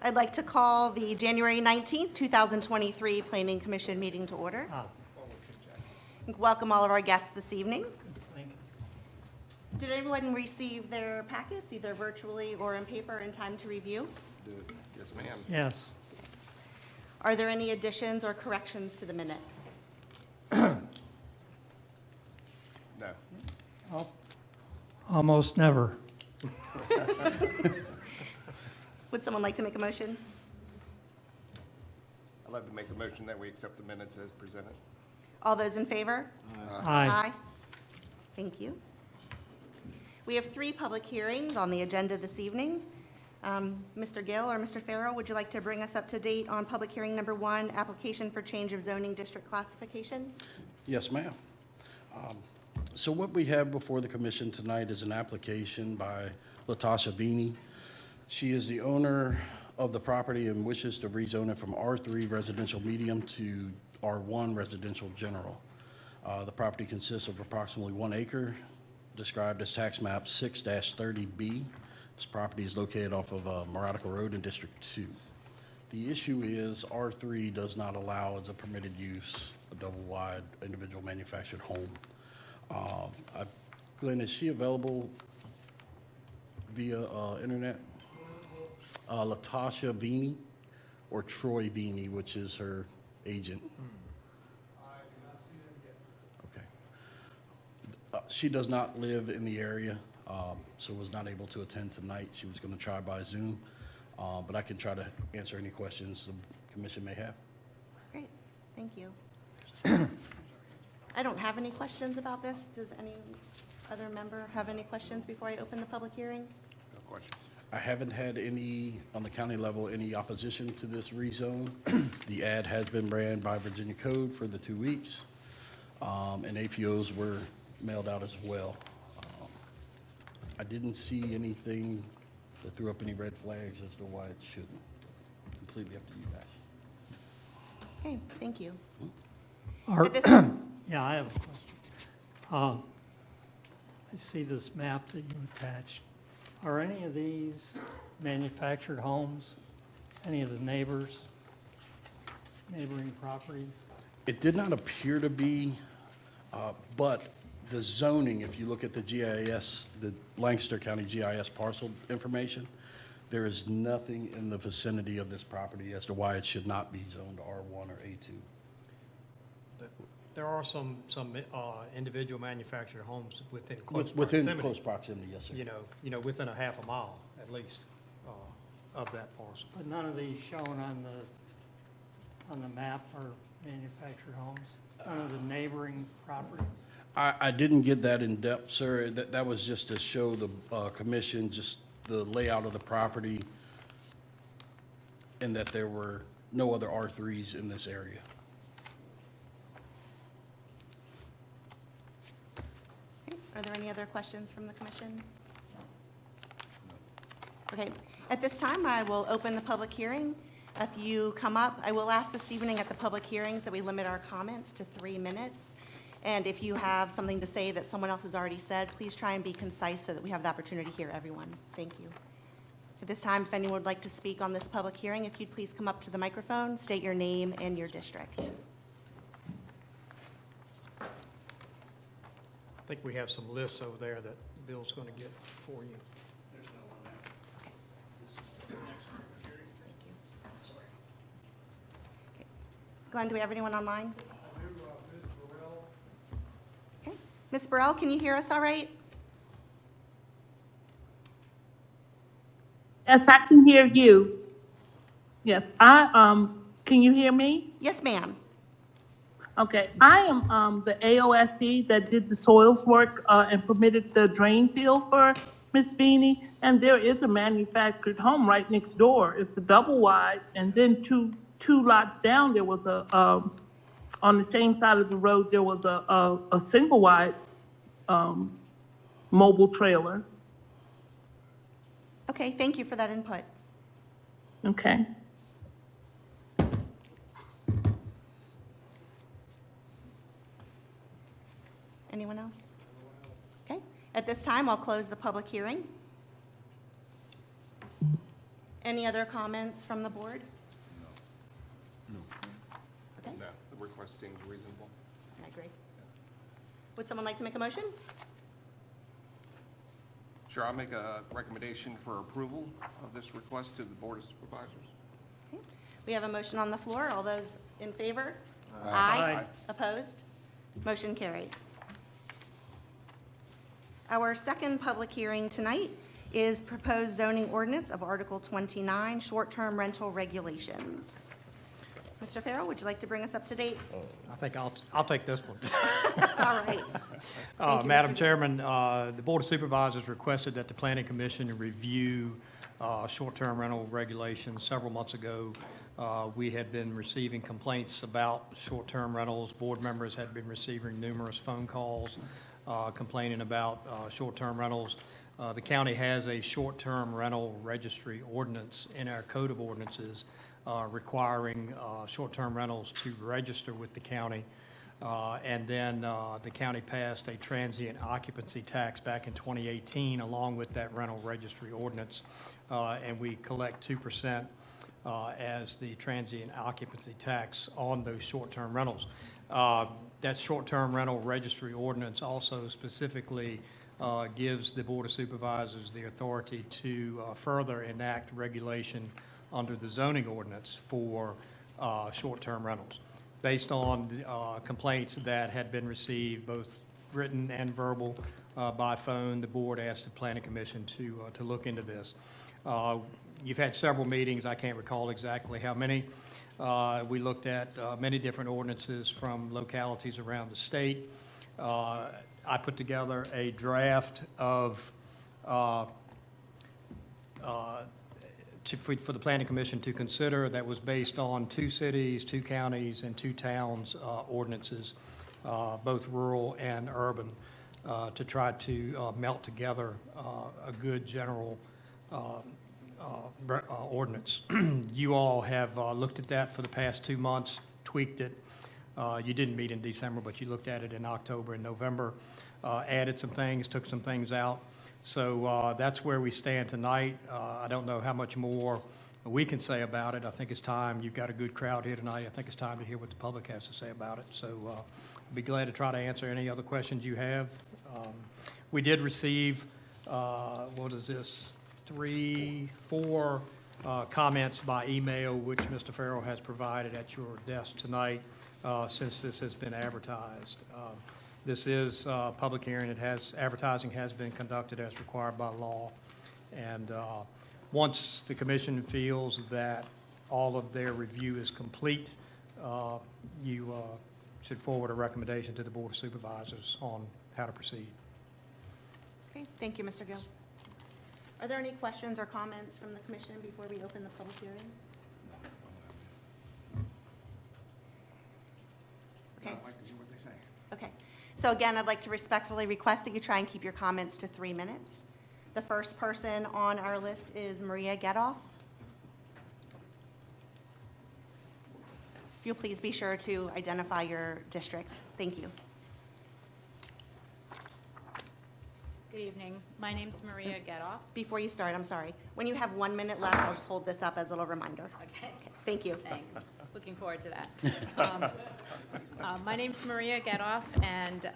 I'd like to call the January 19th, 2023 Planning Commission meeting to order. Welcome all of our guests this evening. Did everyone receive their packets, either virtually or in paper, in time to review? Yes, ma'am. Yes. Are there any additions or corrections to the minutes? No. Almost never. Would someone like to make a motion? I'd like to make a motion that we accept the minutes as presented. All those in favor? Aye. Thank you. We have 3 public hearings on the agenda this evening. Mr. Gill or Mr. Farrow, would you like to bring us up to date on public hearing number 1, application for change of zoning district classification? Yes, ma'am. So what we have before the commission tonight is an application by Latasha Vini. She is the owner of the property and wishes to rezone it from R3 residential medium to R1 residential general. The property consists of approximately 1 acre, described as tax map 6-30B. This property is located off of Maratico Road in District 2. The issue is R3 does not allow as a permitted use a double-wide individual manufactured home. Glenn, is she available via internet? Latasha Vini or Troy Vini, which is her agent? I do not see them yet. Okay. She does not live in the area, so was not able to attend tonight. She was going to try by Zoom, but I can try to answer any questions the commission may have. Great, thank you. I don't have any questions about this. Does any other member have any questions before I open the public hearing? No questions. I haven't had any, on the county level, any opposition to this rezone. The ad has been ran by Virginia Code for the 2 weeks, and APOs were mailed out as well. I didn't see anything that threw up any red flags as to why it shouldn't. Completely up to you guys. Okay, thank you. Are- At this- Yeah, I have a question. I see this map that you attached. Are any of these manufactured homes? Any of the neighboring properties? It did not appear to be, but the zoning, if you look at the GIS, the Lancaster County GIS parcel information, there is nothing in the vicinity of this property as to why it should not be zoned R1 or A2. There are some individual manufactured homes within close Within proximity. close proximity, yes, sir. You know, within a half a mile at least of that parcel. But none of these shown on the map are manufactured homes? None of the neighboring properties? I didn't get that in depth, sir. That was just to show the commission just the layout of the property and that there were no other R3s in this area. Are there any other questions from the commission? Okay, at this time, I will open the public hearing. If you come up, I will ask this evening at the public hearings that we limit our comments to 3 minutes. And if you have something to say that someone else has already said, please try and be concise so that we have the opportunity to hear everyone. Thank you. At this time, if anyone would like to speak on this public hearing, if you'd please come up to the microphone, state your name and your district. I think we have some lists over there that Bill's going to get for you. Glenn, do we have anyone online? Okay. Ms. Burrell, can you hear us all right? Yes, I can hear you. Yes, can you hear me? Yes, ma'am. Okay, I am the AOSE that did the soils work and permitted the drain field for Ms. Vini, and there is a manufactured home right next door. It's a double wide, and then two lots down, there was on the same side of the road, there was a single wide mobile trailer. Okay, thank you for that input. Okay. Anyone else? Okay, at this time, I'll close the public hearing. Any other comments from the board? Okay, No, the request seems reasonable. I agree. Would someone like to make a motion? Sure, I'll make a recommendation for approval of this request to the Board of Supervisors. Okay. We have a motion on the floor. All those in favor? Aye. Opposed? Motion carried. Our second public hearing tonight is proposed zoning ordinance of Article 29, short-term rental regulations. Mr. Farrell, would you like to bring us up to date? I think I'll take this one. All right. Thank you, Madam Mr. Chairman, the Board of Supervisors requested that the Planning Commission review short-term rental regulations. Several months ago, we had been receiving complaints about short-term rentals. Board members had been receiving numerous phone calls complaining about short-term rentals. The county has a short-term rental registry ordinance in our code of ordinances requiring short-term rentals to register with the county. And then the county passed a transient occupancy tax back in 2018 along with that rental registry ordinance. And we collect 2% as the transient occupancy tax on those short-term rentals. That short-term rental registry ordinance also specifically gives the Board of Supervisors the authority to further enact regulation under the zoning ordinance for short-term rentals. Based on complaints that had been received, both written and verbal, by phone, the board asked the Planning Commission to look into this. You've had several meetings, I can't recall exactly how many. We looked at many different ordinances from localities around the state. I put together a draft of for the Planning Commission to consider that was based on 2 cities, 2 counties, and 2 towns ordinances, both rural and urban, to try to melt together a good general ordinance. You all have looked at that for the past 2 months, tweaked it. You didn't meet in December, but you looked at it in October and November, added some things, took some things out. So that's where we stand tonight. I don't know how much more we can say about it. I think it's time. You've got a good crowd here tonight. I think it's time to hear what the public has to say about it. So I'd be glad to try to answer any other questions you have. We did receive, what is this, 3, 4 comments by email, which Mr. Farrell has provided at your desk tonight since this has been advertised. This is a public hearing. Advertising has been conducted as required by law. And once the commission feels that all of their review is complete, you should forward a recommendation to the Board of Supervisors on how to proceed. Okay, thank you, Mr. Gill. Are there any questions or comments from the commission before we open the public hearing? Okay. I'd like to hear what they say. Okay. So again, I'd like to respectfully request that you try and keep your comments to 3 minutes. The first person on our list is Maria Getoff. If you'll please be sure to identify your district. Thank you. Good evening. My name's Maria Getoff. Before you start, I'm sorry. When you have 1 minute left, I'll just hold this up as a little reminder. Okay, Thank you. thanks. Looking forward to that. My name's Maria Getoff, and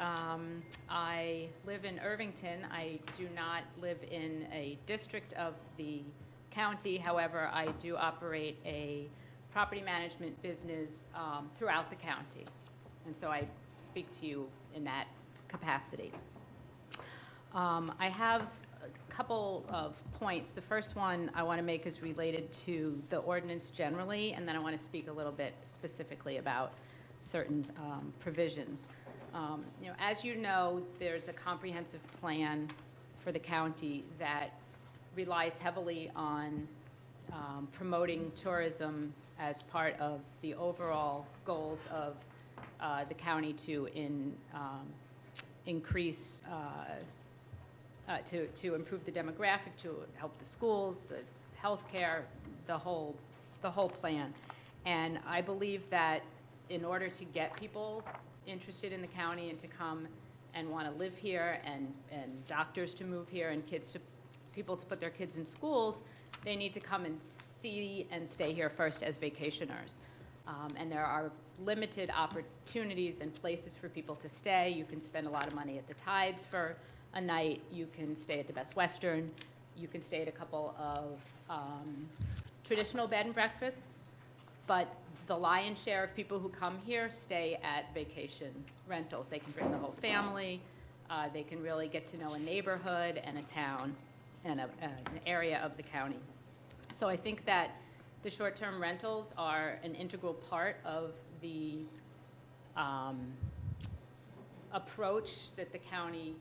I live in Irvington. I do not live in a district of the county. However, I do operate a property management business throughout the county. And so I speak to you in that capacity. I have a couple of points. The first one I want to make is related to the ordinance generally, and then I want to speak a little bit specifically about certain provisions. As you know, there's a comprehensive plan for the county that relies heavily on promoting tourism as part of the overall goals of the county to increase to improve the demographic, to help the schools, the healthcare, the whole plan. And I believe that in order to get people interested in the county and to come and want to live here, and doctors to move here, and people to put their kids in schools, they need to come and see and stay here first as vacationers. And there are limited opportunities and places for people to stay. You can spend a lot of money at the Tides for a night. You can stay at the Best Western. You can stay at a couple of traditional bed and breakfasts. But the lion's share of people who come here stay at vacation rentals. They can bring the whole family. They can really get to know a neighborhood and a town and an area of the county. So I think that the short-term rentals are an integral part of the approach that the county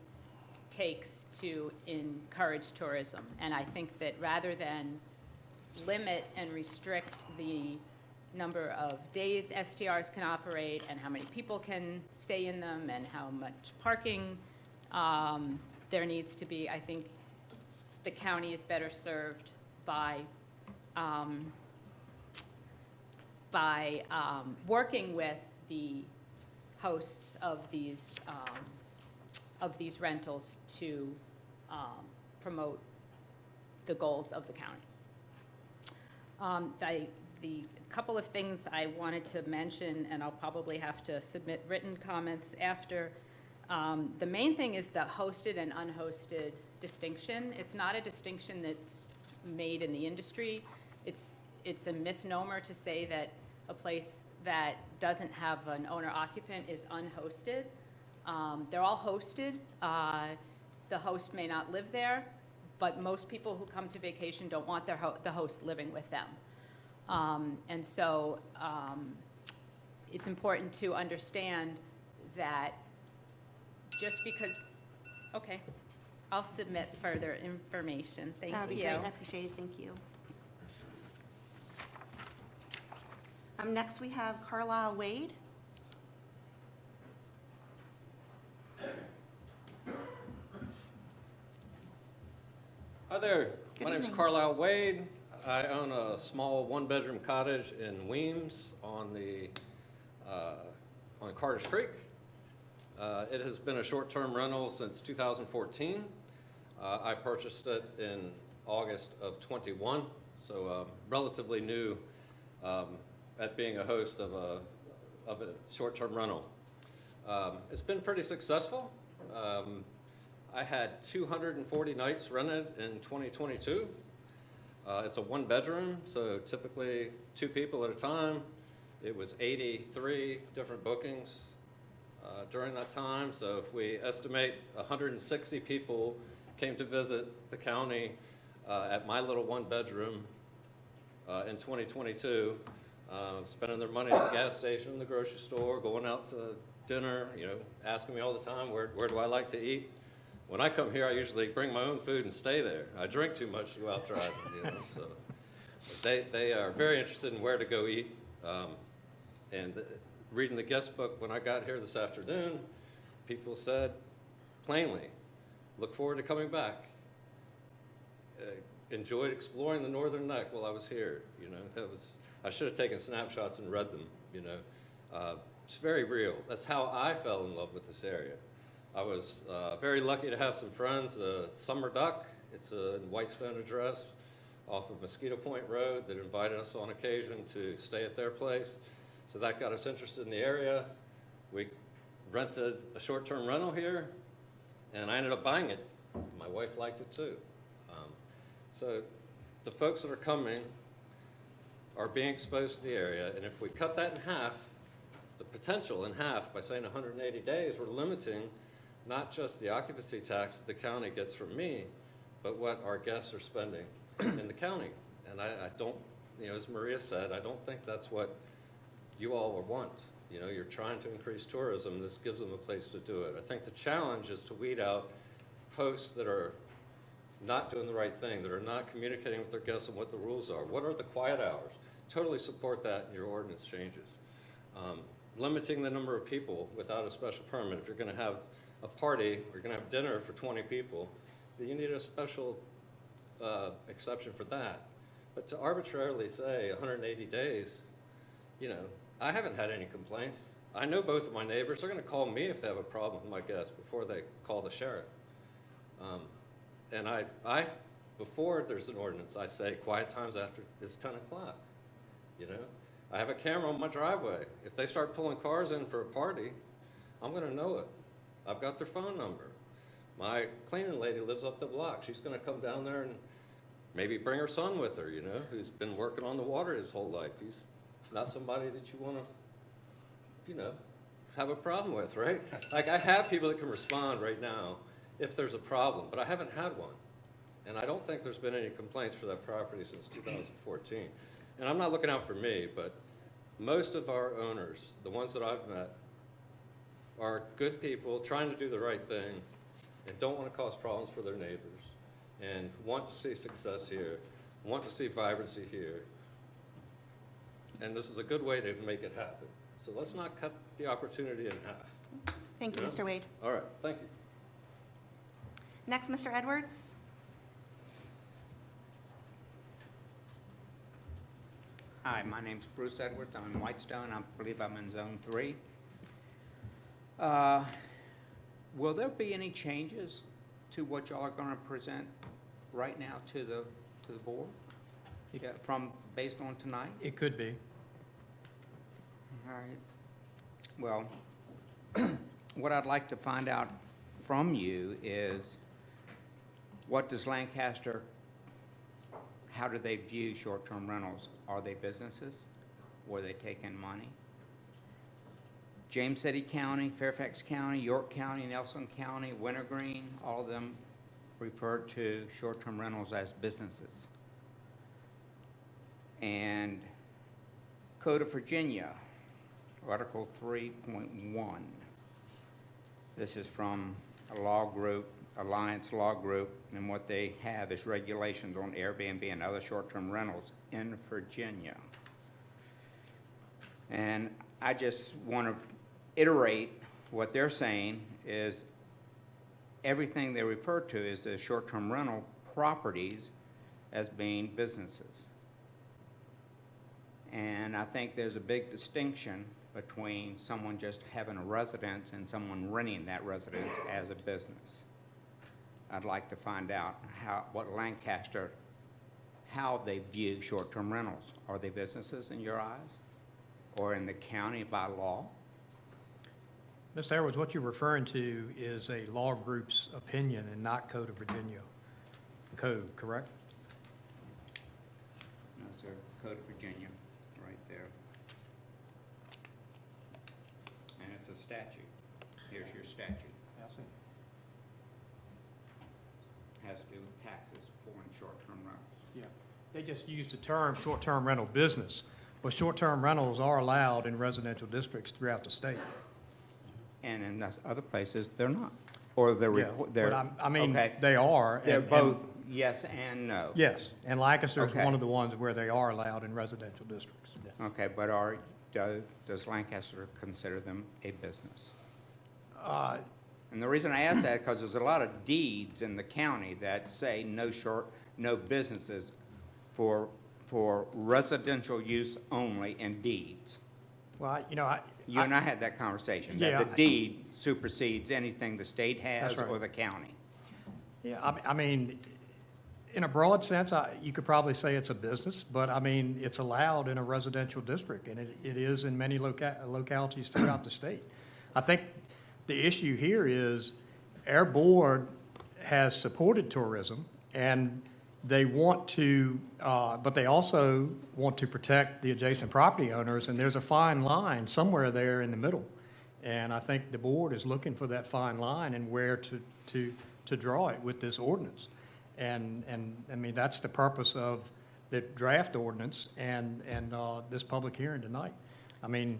takes to encourage tourism. And I think that rather than limit and restrict the number of days STRs can operate and how many people can stay in them and how much parking there needs to be, I think the county is better served by working with the hosts of these rentals to promote the goals of the county. The couple of things I wanted to mention, and I'll probably have to submit written comments after. The main thing is the hosted and unhosted distinction. It's not a distinction that's made in the industry. It's a misnomer to say that a place that doesn't have an owner-occupant is unhosted. They're all hosted. The host may not live there, but most people who come to vacation don't want the host living with them. And so it's important to understand that just because, okay, I'll submit further information. Thank you. That would be great, I appreciate it, thank you. Next, we have Carlisle Wade. Hi there, Good my name's evening. Carlisle Wade. I own a small one-bedroom cottage in Weems on Carter's Creek. It has been a short-term rental since 2014. I purchased it in August of 21, so relatively new at being a host of a short-term rental. It's been pretty successful. I had 240 nights rented in 2022. It's a one-bedroom, so typically 2 people at a time. It was 83 different bookings during that time. So if we estimate 160 people came to visit the county at my little one-bedroom in 2022, spending their money at the gas station, the grocery store, going out to dinner, asking me all the time, where do I like to eat? When I come here, I usually bring my own food and stay there. I drink too much to go out driving, so. They are very interested in where to go eat. Reading the guest book when I got here this afternoon, people said plainly, look forward to coming back. Enjoyed exploring the Northern Neck while I was here, I should have taken snapshots and read them, It's very real. That's how I fell in love with this area. I was very lucky to have some friends, Summer Duck, it's a Whitestone address off of Mosquito Point Road that invited us on occasion to stay at their place. So that got us interested in the area. We rented a short-term rental here, and I ended up buying it. My wife liked it too. So the folks that are coming are being exposed to the area, and if we cut that in half, the potential in half by saying 180 days, we're limiting not just the occupancy tax that the county gets from me, but what our guests are spending in the county. And I don't, as Maria said, I don't think that's what you all would want. You're trying to increase tourism. This gives them a place to do it. I think the challenge is to weed out hosts that are not doing the right thing, that are not communicating with their guests on what the rules are. What are the quiet hours? Totally support that in your ordinance changes. Limiting the number of people without a special permit. If you're going to have a party, you're going to have dinner for 20 people, then you need a special exception for that. But to arbitrarily say 180 days, I haven't had any complaints. I know both of my neighbors. They're going to call me if they have a problem with my guests before they call the sheriff. And I before there's an ordinance, I say quiet times after it's 10 o'clock, you know? I have a camera on my driveway. If they start pulling cars in for a party, I'm gonna know it. I've got their phone number. My cleaning lady lives up the block. She's gonna come down there and maybe bring her son with her, you know, who's been working on the water his whole life. He's not somebody that you wanna, you know, have a problem with, right? Like, I have people that can respond right now if there's a problem, but I haven't had one. And I don't think there's been any complaints for that property since 2014. And I'm not looking out for me, but most of our owners, the ones that I've met, are good people trying to do the right thing and don't want to cause problems for their neighbors and want to see success here, want to see vibrancy here. And this is a good way to make it happen. So let's not cut the opportunity in half. Thank you, Yeah. Mr. Wade. All right, thank you. Next, Mr. Edwards. Hi, my name's Bruce Edwards. I'm in Whitestone. I believe I'm in Zone 3. Will there be any changes to what y'all are going to present right now to the board? Yeah, based on tonight? It could be. All right. Well, what I'd like to find out from you is, what does Lancaster, how do they view short-term rentals? Are they businesses? Or are they taking money? James City County, Fairfax County, York County, Nelson County, Wintergreen, all of them refer to short-term rentals as businesses. And Code of Virginia, Article 3.1. This is from a law group, Alliance Law Group, and what they have is regulations on Airbnb and other short-term rentals in Virginia. And I just want to iterate what they're saying is everything they refer to is the short-term rental properties as being businesses. And I think there's a big distinction between someone just having a residence and someone renting that residence as a business. I'd like to find out what Lancaster, how they view short-term rentals. Are they businesses in your eyes? Or in the county by law? Mr. Edwards, what you're referring to is a law group's opinion and not Code of Virginia code, correct? No, sir. Code of Virginia, right there. And it's a statute. Here's your statute. Has to do with taxes for short-term rentals. Yeah. They just used the term short-term rental business, but short-term rentals are allowed in residential districts throughout the state. And in other places, they're not. Or they're, Yeah, they're. but I mean, okay. they are. They're and- both yes and no. Yes, and Lancaster is Okay. one of the ones where they are allowed in residential districts. Okay, but does Lancaster consider them a business? And the reason I ask that, because there's a lot of deeds in the county that say no businesses for residential use only in deeds. Well, You and I had that conversation, Yeah, that the deed supersedes anything the state has That's right. or the county. yeah, I mean, in a broad sense, you could probably say it's a business, but I mean, it's allowed in a residential district, and it is in many localities throughout the state. I think the issue here is our board has supported tourism, and they want to, but they also want to protect the adjacent property owners, and there's a fine line somewhere there in the middle. And I think the board is looking for that fine line and where to draw it with this ordinance. And I mean, that's the purpose of the draft ordinance and this public hearing tonight. I mean,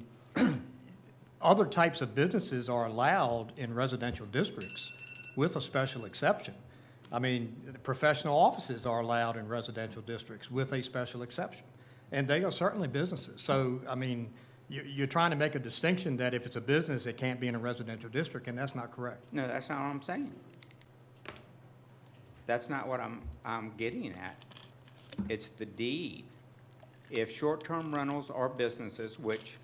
other types of businesses are allowed in residential districts with a special exception. I mean, professional offices are allowed in residential districts with a special exception, and they are certainly businesses. So, I mean, you're trying to make a distinction that if it's a business, it can't be in a residential district, and that's not correct. No, that's not what I'm saying. That's not what I'm getting at. It's the deed. If short-term rentals are businesses, which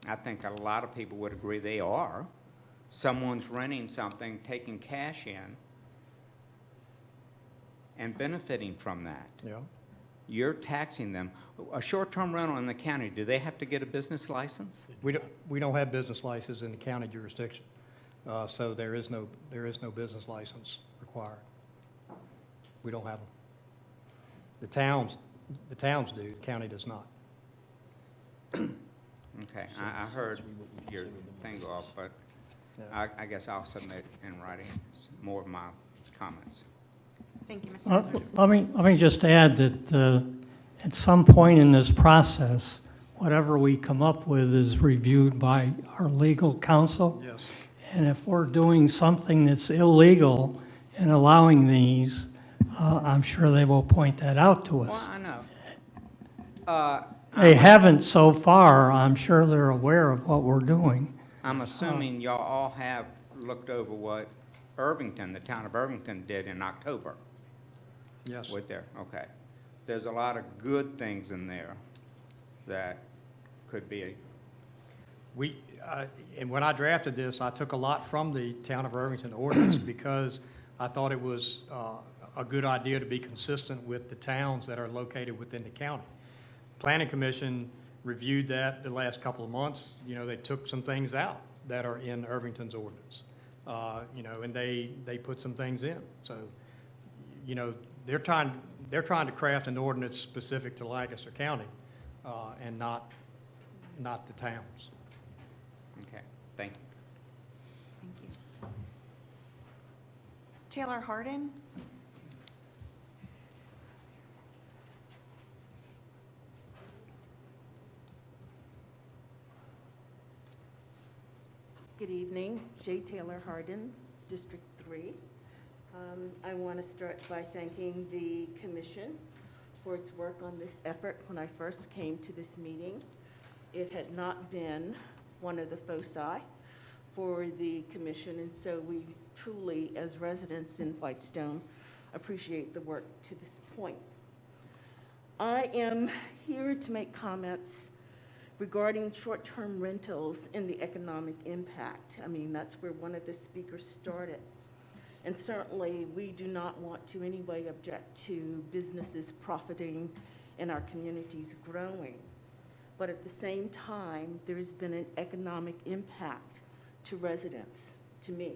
I think a lot of people would agree they are, someone's renting something, taking cash in, and benefiting from that. Yeah. You're taxing them. A short-term rental in the county, do they have to get a business license? We don't have business licenses in the county jurisdiction, so there is no business license required. We don't have them. The towns do, the county does not. Okay, I heard your thing go off, but I guess I'll submit in writing more of my comments. Thank you, Mr. Edwards. Let me just add that at some point in this process, whatever we come up with is reviewed by our legal counsel. Yes. And if we're doing something that's illegal and allowing these, I'm sure they will point that out to Well, us. I know. They haven't so far. I'm sure they're aware of what we're doing. I'm assuming y'all all have looked over what Irvington, the town of Irvington did in October Yes. with their, okay. There's a lot of good things in there that could be, And when I drafted this, I took a lot from the Town of Irvington ordinance because I thought it was a good idea to be consistent with the towns that are located within the county. Planning Commission reviewed that the last couple of months. You know, they took some things out that are in Irvington's ordinance. You know, and they put some things in. So, you know, they're trying to craft an ordinance specific to Lancaster County, and not the towns. okay, thank you. Thank you. Taylor Harden? Good evening, Jay Taylor Hardin, District 3. I want to start by thanking the commission for its work on this effort. When I first came to this meeting, it had not been one of the foci for the commission, and so we truly, as residents in Whitestone, appreciate the work to this point. I am here to make comments regarding short-term rentals and the economic impact. I mean, that's where one of the speakers started. And certainly, we do not want to in any way object to businesses profiting and our communities growing. But at the same time, there's been an economic impact to residents, to me.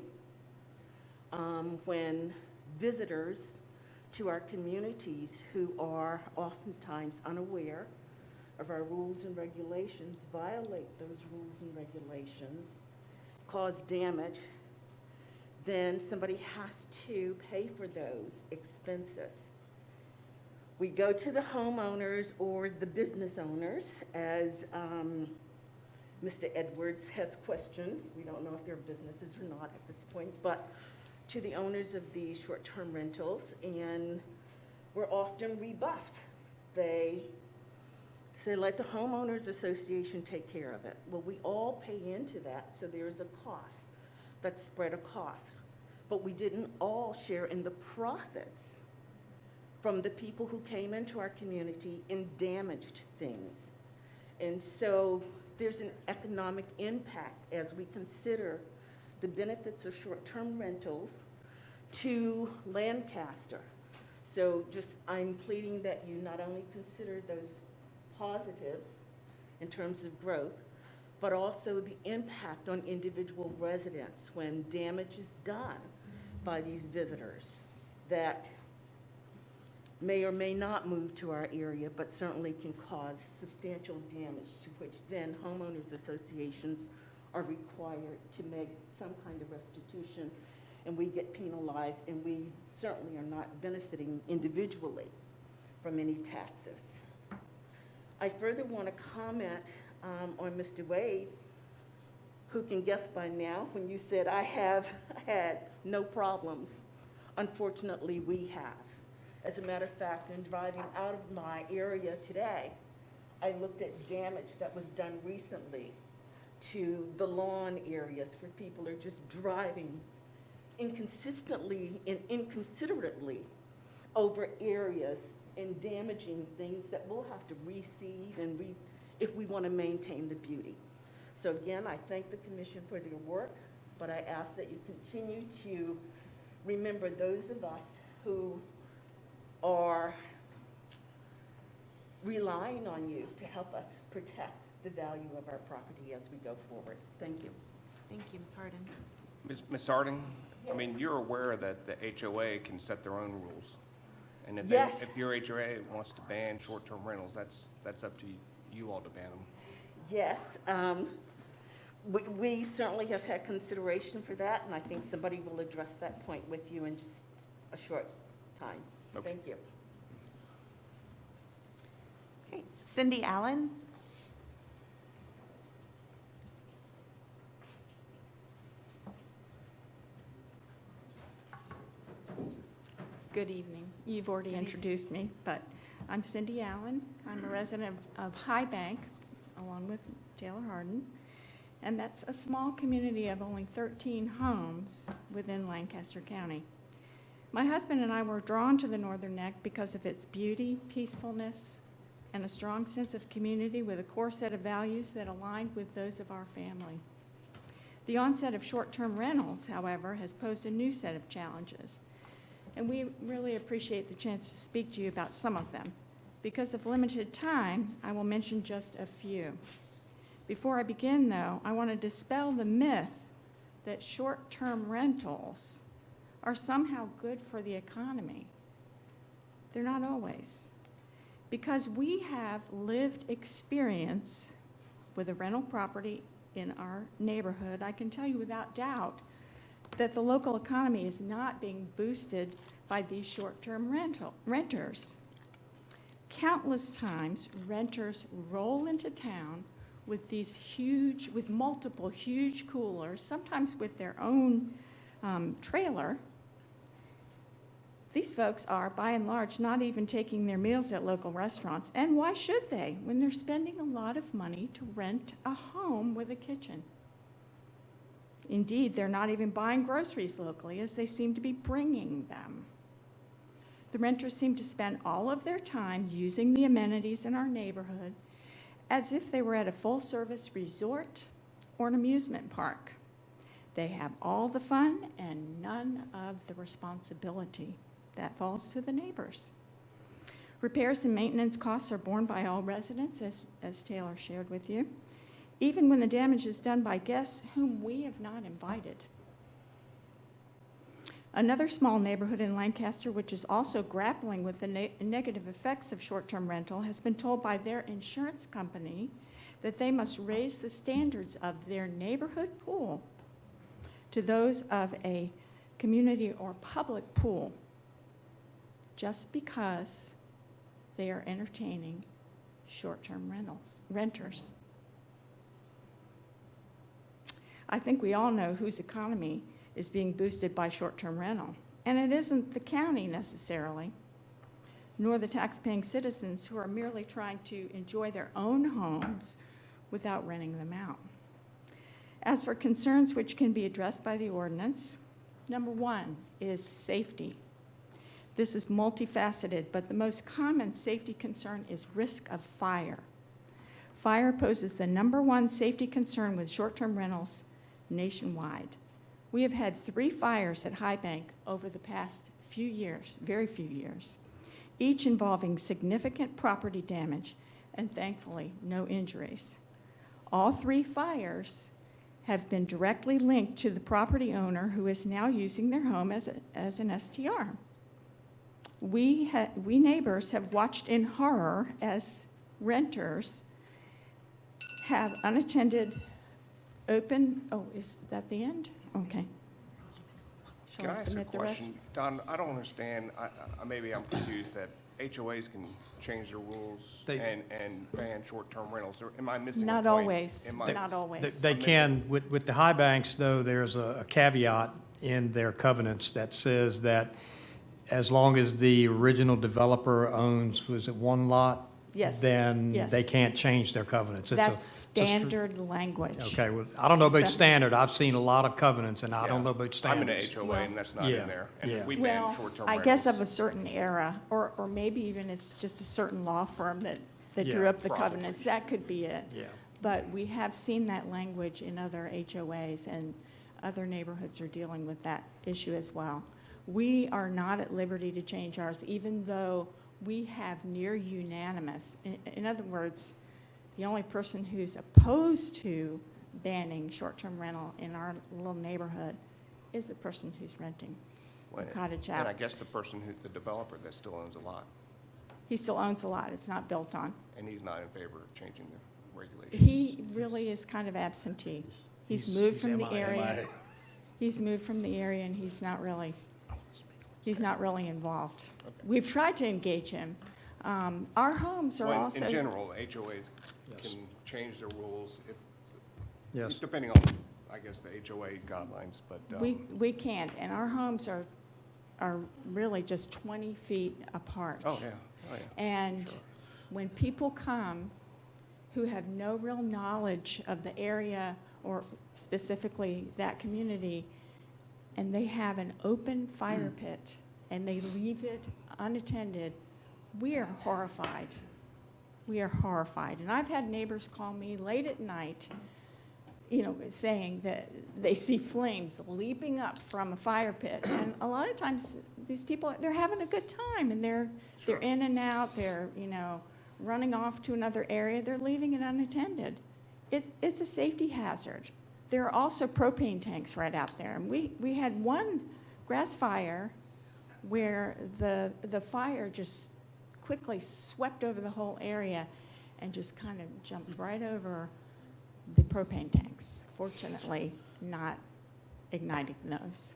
When visitors to our communities who are oftentimes unaware of our rules and regulations, violate those rules and regulations, cause damage, then somebody has to pay for those expenses. We go to the homeowners or the business owners, as Mr. Edwards has questioned. We don't know if they're businesses or not at this point, but to the owners of these short-term rentals, and we're often rebuffed. They say, let the homeowners association take care of it. Well, we all pay into that, so there's a cost that's spread across. But we didn't all share in the profits from the people who came into our community and damaged things. And so there's an economic impact as we consider the benefits of short-term rentals to Lancaster. So I'm pleading that you not only consider those positives in terms of growth, but also the impact on individual residents when damage is done by these visitors that may or may not move to our area, but certainly can cause substantial damage, to which then homeowners associations are required to make some kind of restitution, and we get penalized, and we certainly are not benefiting individually from any taxes. I further want to comment on Mr. Wade, who can guess by now when you said I have had no problems. Unfortunately, we have. As a matter of fact, in driving out of my area today, I looked at damage that was done recently to the lawn areas where people are just driving inconsistently and inconsiderately over areas and damaging things that we'll have to reseed and if we want to maintain the beauty. So again, I thank the commission for their work, but I ask that you continue to remember those of us who are relying on you to help us protect the value of our property as we go forward. Thank you. Thank you, Ms. Harden. Ms. Harding, I mean, you're aware that the HOA can set their own rules. And if they, Yes. if your HOA wants to ban short-term rentals, that's up to you all to ban them. Yes, we certainly have had consideration for that, and I think somebody will address that point with you in just a short time. Okay. Thank you. Okay, Cindy Allen? Good evening. You've already introduced me, but I'm Cindy Allen. I'm a resident of High Bank, along with Taylor Harden, and that's a small community of only 13 homes within Lancaster County. My husband and I were drawn to the Northern Neck because of its beauty, peacefulness, and a strong sense of community with a core set of values that aligned with those of our family. The onset of short-term rentals, however, has posed a new set of challenges. And we really appreciate the chance to speak to you about some of them. Because of limited time, I will mention just a few. Before I begin, though, I want to dispel the myth that short-term rentals are somehow good for the economy. They're not always. Because we have lived experience with a rental property in our neighborhood, I can tell you without doubt that the local economy is not being boosted by these short-term renters. Countless times, renters roll into town with multiple huge coolers, sometimes with their own trailer. These folks are, by and large, not even taking their meals at local restaurants. And why should they, when they're spending a lot of money to rent a home with a kitchen? Indeed, they're not even buying groceries locally, as they seem to be bringing them. The renters seem to spend all of their time using the amenities in our neighborhood as if they were at a full-service resort or an amusement park. They have all the fun and none of the responsibility. That falls to the neighbors. Repairs and maintenance costs are borne by all residents, as Taylor shared with you, even when the damage is done by guests whom we have not invited. Another small neighborhood in Lancaster, which is also grappling with the negative effects of short-term rental, has been told by their insurance company that they must raise the standards of their neighborhood pool to those of a community or public pool just because they are entertaining short-term renters. I think we all know whose economy is being boosted by short-term rental, and it isn't the county necessarily, nor the tax-paying citizens who are merely trying to enjoy their own homes without renting them out. As for concerns which can be addressed by the ordinance, number one is safety. This is multifaceted, but the most common safety concern is risk of fire. Fire poses the number one safety concern with short-term rentals nationwide. We have had 3 fires at High Bank over the past few years, very few years, each involving significant property damage and thankfully no injuries. All 3 fires have been directly linked to the property owner who is now using their home as an STR. We neighbors have watched in horror as renters have unattended is that the end? Okay. Shall Can I I ask a submit the rest? question? Don, I don't understand, maybe I'm confused, that HOAs can change their rules They- and ban short-term rentals. Or am I missing a Not point? always, Am I- not always. They can, with the high banks, though, there's a caveat in their covenants that says that as long as the original developer owns, was it 1 lot? Yes, Then yes. they can't change their covenants. It's a- That's standard language. Okay, well, I don't know about So- standard. I've seen a lot of covenants, and I don't Yeah. know about I'm in a standards. HOA, and that's not Yeah, in there. yeah. And we ban Well, short-term I rentals. guess of a certain era, or maybe even it's just a certain law firm that drew Yeah, up the probably. covenants. That could be it. Yeah. But we have seen that language in other HOAs, and other neighborhoods are dealing with that issue as well. We are not at liberty to change ours, even though we have near unanimous. In other words, the only person who's opposed to banning short-term rental in our little neighborhood is the person who's renting the cottage And I out. guess the person the developer that still owns a lot, He still owns a lot, it's not built on. and he's not in favor of changing the regulations. He really is kind of absentee. He's moved from the MIA. area. He's moved from the area and he's not really involved. We've tried to engage him. Our homes are Well, also. in general, HOAs can change their rules if, Yes. depending on, I guess, the HOA guidelines, but, We can't, and our homes are really just 20 feet apart. oh, yeah, oh, yeah. And Sure. when people come who have no real knowledge of the area or specifically that community, and they have an open fire pit and they leave it unattended, we are horrified. We are horrified. And I've had neighbors call me late at night, you know, saying that they see flames leaping up from a fire pit. And a lot of times, these people, they're having a good time, and they're in and out, they're, you know, running off to another area, they're leaving it unattended. It's a safety hazard. There are also propane tanks right out there. And we had one grass fire where the fire just quickly swept over the whole area and just kind of jumped right over the propane tanks, fortunately not igniting those.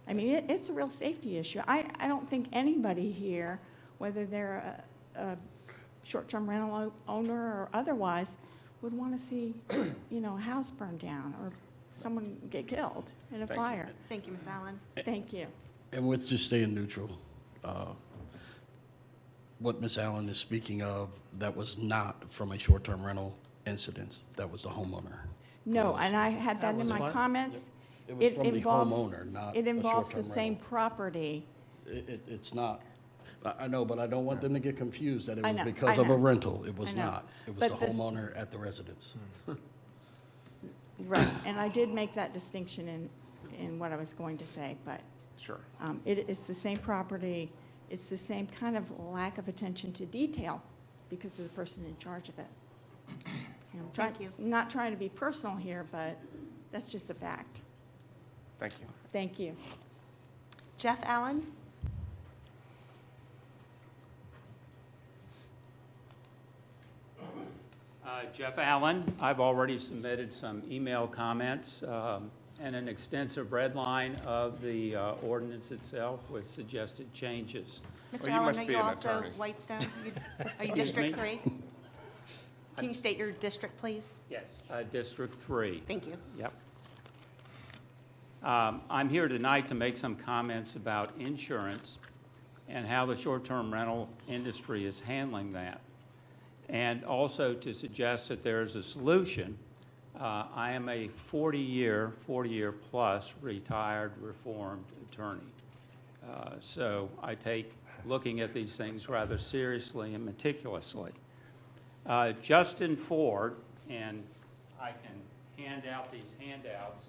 I mean, it's a real safety issue. I don't think anybody here, whether they're a short-term rental owner or otherwise, would want to see, you know, a house burn down or someone get killed in a Thank you. fire. Thank you, Ms. Allen. Thank you. And with just staying neutral, what Ms. Allen is speaking of, that was not from a short-term rental incident, that was the homeowner. No, and I had that That in was my what? comments. It was from the involves- homeowner, not It a involves the short-term same rental. property. It's not. I know, but I don't want them to get confused that it I was know, because I of a know. rental. It was I know. not. It was the But this- homeowner at the residence. Right, and I did make that distinction in what I was going to say, but Sure. it's the same property, it's the same kind of lack of attention to detail because of the person in charge of it. You know, Thank you. Not trying to be personal here, but that's just a fact. Thank you. Thank you. Jeff Allen? Jeff Allen. I've already submitted some email comments and an extensive red line of the ordinance itself with suggested changes. Mr. Well, you Allen, must are be you an also attorney. Whitestone? Are you Excuse District me? 3? Can you state your district, please? Yes. District 3. Thank you. Yep. I'm here tonight to make some comments about insurance and how the short-term rental industry is handling that, and also to suggest that there's a solution. I am a 40-year plus retired reformed attorney. So I take looking at these things rather seriously and meticulously. Justin Ford, and I can hand out these handouts,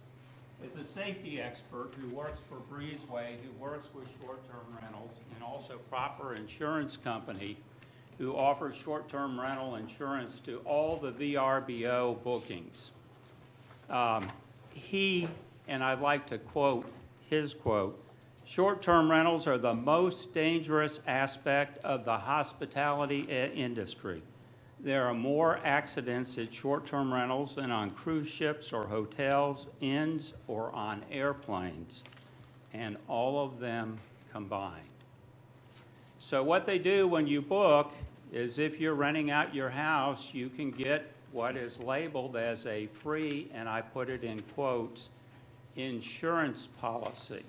is a safety expert who works for Breezeway, who works with short-term rentals, and also Proper Insurance Company, who offers short-term rental insurance to all the VRBO bookings. He, and I'd like to quote his quote, "Short-term rentals are the most dangerous aspect of the hospitality industry. There are more accidents at short-term rentals than on cruise ships or hotels, inns, or on airplanes, and all of them combined." So what they do when you book is if you're renting out your house, you can get what is labeled as a free, and I put it in quotes, insurance policy.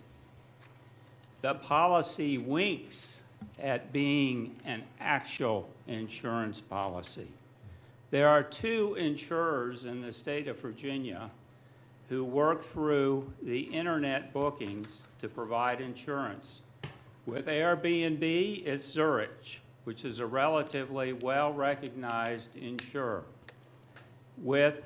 The policy winks at being an actual insurance policy. There are two insurers in the state of Virginia who work through the internet bookings to provide insurance. With Airbnb, it's Zurich, which is a relatively well-recognized insurer. With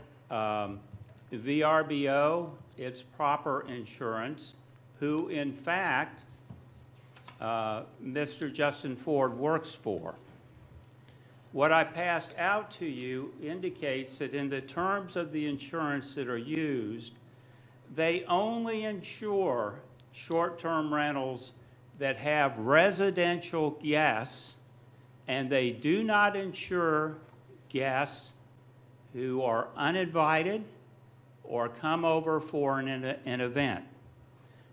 VRBO, it's Proper Insurance, who in fact Mr. Justin Ford works for. What I passed out to you indicates that in the terms of the insurance that are used, they only insure short-term rentals that have residential guests, and they do not insure guests who are uninvited or come over for an event.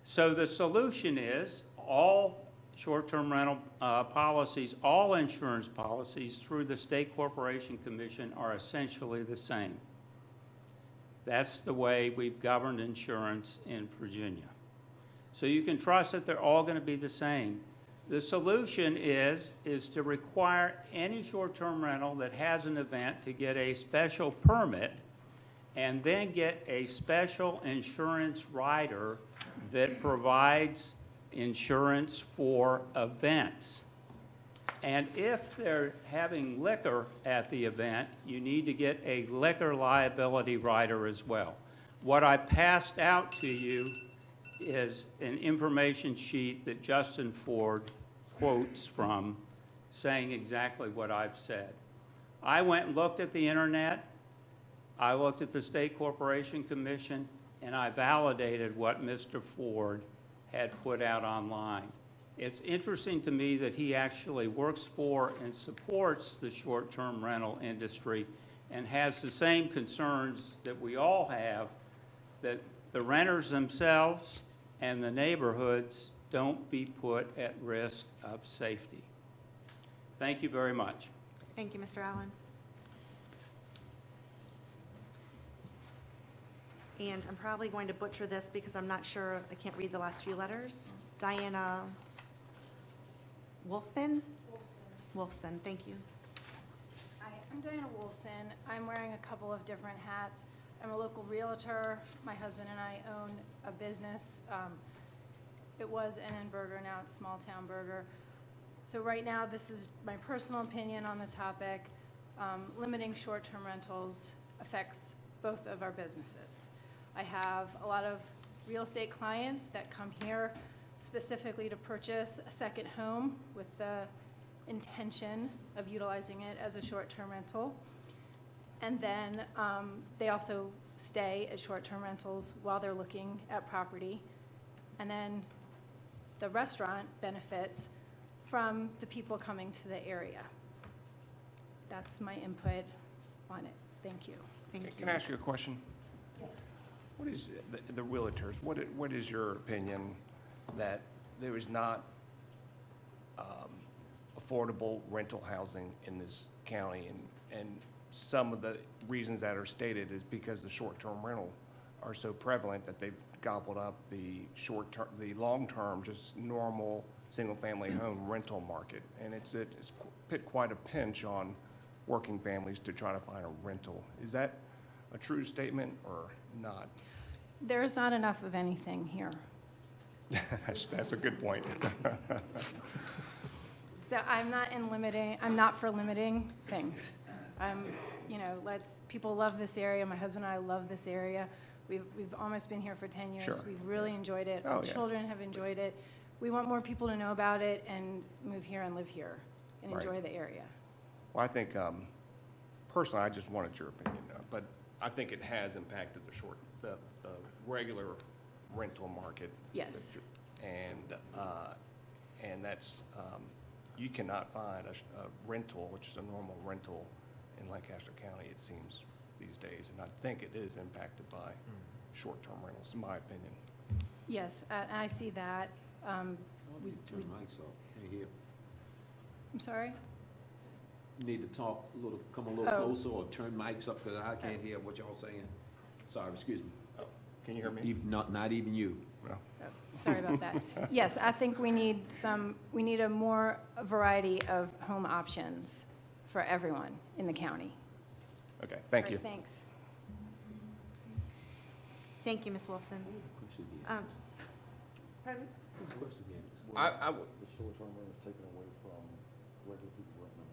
So the solution is all short-term rental policies, all insurance policies through the State Corporation Commission are essentially the same. That's the way we've governed insurance in Virginia. So you can trust that they're all going to be the same. The solution is to require any short-term rental that has an event to get a special permit and then get a special insurance rider that provides insurance for events. And if they're having liquor at the event, you need to get a liquor liability rider as well. What I passed out to you is an information sheet that Justin Ford quotes from, saying exactly what I've said. I went and looked at the internet, I looked at the State Corporation Commission, and I validated what Mr. Ford had put out online. It's interesting to me that he actually works for and supports the short-term rental industry and has the same concerns that we all have, that the renters themselves and the neighborhoods don't be put at risk of safety. Thank you very much. Thank you, Mr. Allen. And I'm probably going to butcher this because I'm not sure, I can't read the last few letters. Diana Wolfman? Wolfson, thank you. Hi, I'm Diana Wolfson. I'm wearing a couple of different hats. I'm a local realtor. My husband and I own a business. It was NN Burger, now it's Small Town Burger. So right now, this is my personal opinion on the topic. Limiting short-term rentals affects both of our businesses. I have a lot of real estate clients that come here specifically to purchase a second home with the intention of utilizing it as a short-term rental. And then they also stay at short-term rentals while they're looking at property. And then the restaurant benefits from the people coming to the area. That's my input on it. Thank you. Thank you. Can I ask you a question? Yes. What is, the realtors, what is your opinion that there is not affordable rental housing in this county? And some of the reasons that are stated is because the short-term rental are so prevalent that they've gobbled up the short-term, the long-term, just normal single-family home rental market. And it's put quite a pinch on working families to try to find a rental. Is that a true statement or not? There's not enough of anything here. That's a good point. So I'm not for limiting things. People love this area. My husband and I love this area. We've almost been here for 10 years. Sure. We've really enjoyed it. Oh, Our yeah. children have enjoyed it. We want more people to know about it and move here and live here and Right. enjoy the area. Well, I think, personally, I just wanted your opinion, but I think it has impacted the regular rental market. Yes. And that's, you cannot find a rental, which is a normal rental in Lancaster County, it seems, these days. And I think it is impacted by short-term rentals, in my opinion. Yes, I see that. Turn mics off, can't hear. I'm sorry? You need to talk come a little Oh. closer or turn mics up, because I can't hear what y'all saying. Sorry, excuse me. Can you hear me? Not even you. No. Sorry about that. Yes, I think we need a more variety of home options for everyone in the county. Okay, thank All you. right, thanks. Thank you, Ms. Wolfson. Pardon? I would, The short-term rent is taken away from regular people renting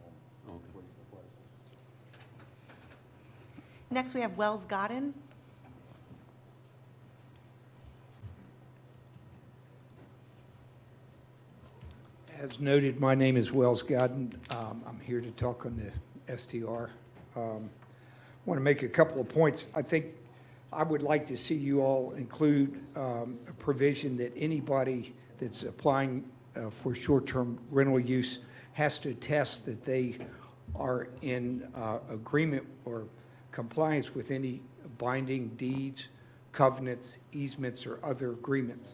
homes, raising the prices. Next, we have Wells Godden. As noted, my name is Wells Godden. I'm here to talk on the STR. Want to make a couple of points. I think I would like to see you all include a provision that anybody that's applying for short-term rental use has to attest that they are in agreement or compliance with any binding deeds, covenants, easements, or other agreements.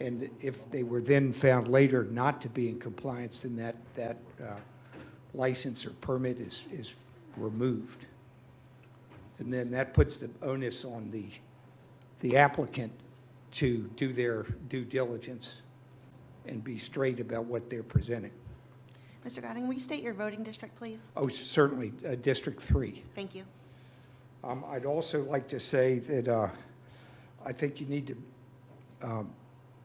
And if they were then found later not to be in compliance, then that license or permit is removed. And then that puts the onus on the applicant to do their due diligence and be straight about what they're presenting. Mr. Godding, will you state your voting district, please? Oh, certainly, District 3. Thank you. I'd also like to say that I think you need to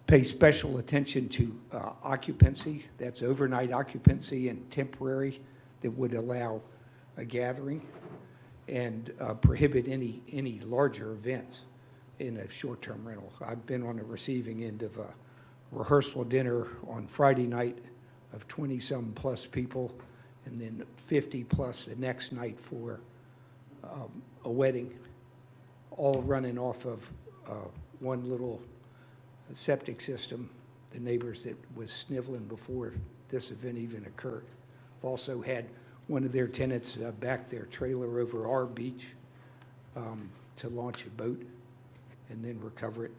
pay special attention to occupancy. That's overnight occupancy and temporary that would allow a gathering, and prohibit any larger events in a short-term rental. I've been on the receiving end of a rehearsal dinner on Friday night of 20-some plus people, and then 50 plus the next night for a wedding, all running off of one little septic system, the neighbors that was sniveling before this event even occurred. I've also had one of their tenants back their trailer over our beach to launch a boat and then recover it.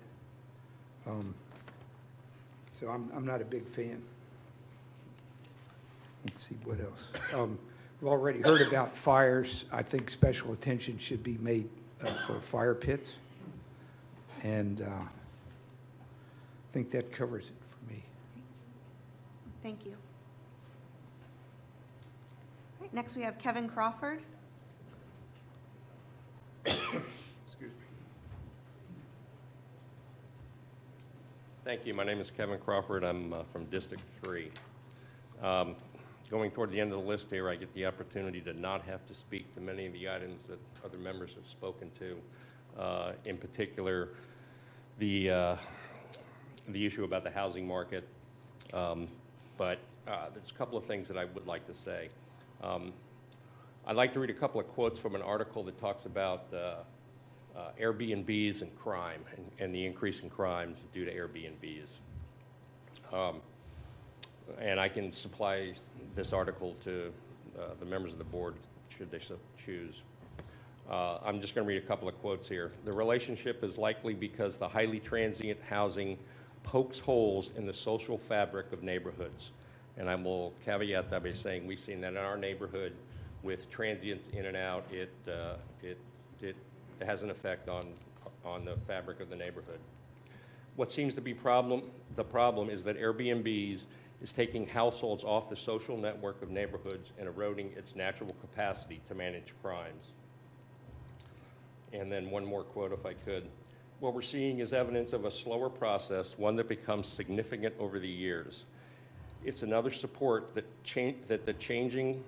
So I'm not a big fan. Let's see, what else? We've already heard about fires. I think special attention should be made for fire pits. And I think that covers it for me. Thank you. All right, next we have Kevin Crawford. Excuse me. Thank you. My name is Kevin Crawford. I'm from District 3. Going toward the end of the list here, I get the opportunity to not have to speak to many of the items that other members have spoken to. In particular, the issue about the housing market. But there's a couple of things that I would like to say. I'd like to read a couple of quotes from an article that talks about Airbnbs and crime and the increase in crime due to Airbnbs. And I can supply this article to the members of the board should they so choose. I'm just going to read a couple of quotes here. The relationship is likely because the highly transient housing pokes holes in the social fabric of neighborhoods. And I will caveat that by saying we've seen that in our neighborhood with transients in and out. It has an effect on the fabric of the neighborhood. What seems to be the problem is that Airbnbs is taking households off the social network of neighborhoods and eroding its natural capacity to manage crimes. And then one more quote, if I could. What we're seeing is evidence of a slower process, one that becomes significant over the years. It's another support that changing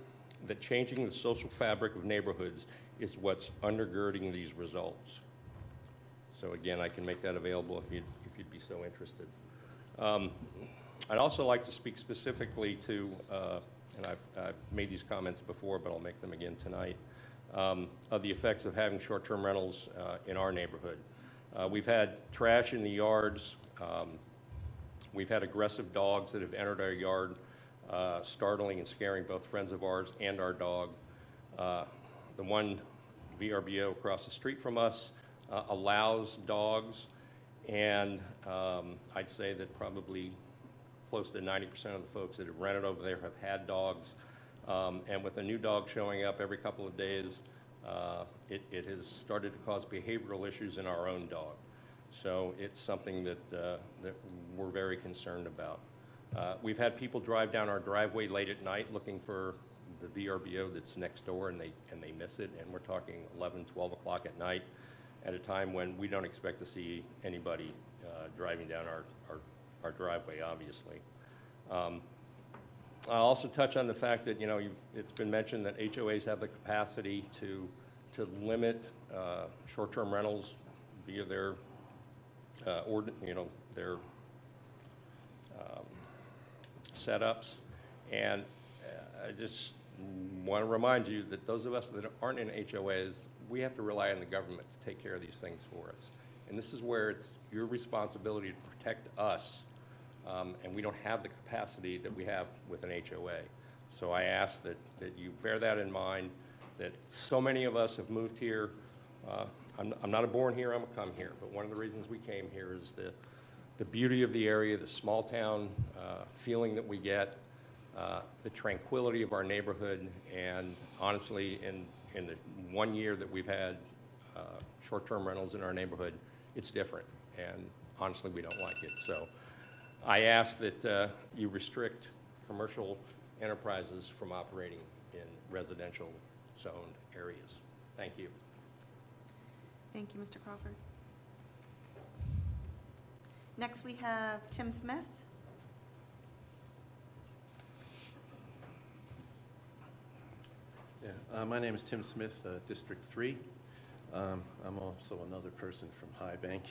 the social fabric of neighborhoods is what's undergirding these results. So again, I can make that available if you'd be so interested. I'd also like to speak specifically to, and I've made these comments before, but I'll make them again tonight, of the effects of having short-term rentals in our neighborhood. We've had trash in the yards. We've had aggressive dogs that have entered our yard, startling and scaring both friends of ours and our dog. The one VRBO across the street from us allows dogs, and I'd say that probably close to 90% of the folks that have rented over there have had dogs. And with a new dog showing up every couple of days, it has started to cause behavioral issues in our own dog. So it's something that we're very concerned about. We've had people drive down our driveway late at night looking for the VRBO that's next door, and they miss it. And we're talking 11, 12 o'clock at night at a time when we don't expect to see anybody driving down our driveway, obviously. I'll also touch on the fact that, it's been mentioned that HOAs have the capacity to limit short-term rentals via their setups. And I just want to remind you that those of us that aren't in HOAs, we have to rely on the government to take care of these things for us. And this is where it's your responsibility to protect us, and we don't have the capacity that we have with an HOA. So I ask that you bear that in mind, that so many of us have moved here. I'm not a born here, I'm a come here, but one of the reasons we came here is the beauty of the area, the small town feeling that we get, the tranquility of our neighborhood, and honestly, in the 1 year that we've had short-term rentals in our neighborhood, it's different, and honestly, we don't like it. So I ask that you restrict commercial enterprises from operating in residential zoned areas. Thank you. Thank you, Mr. Crawford. Next, we have Tim Smith. Yeah, my name is Tim Smith, District 3. I'm also another person from High Bank.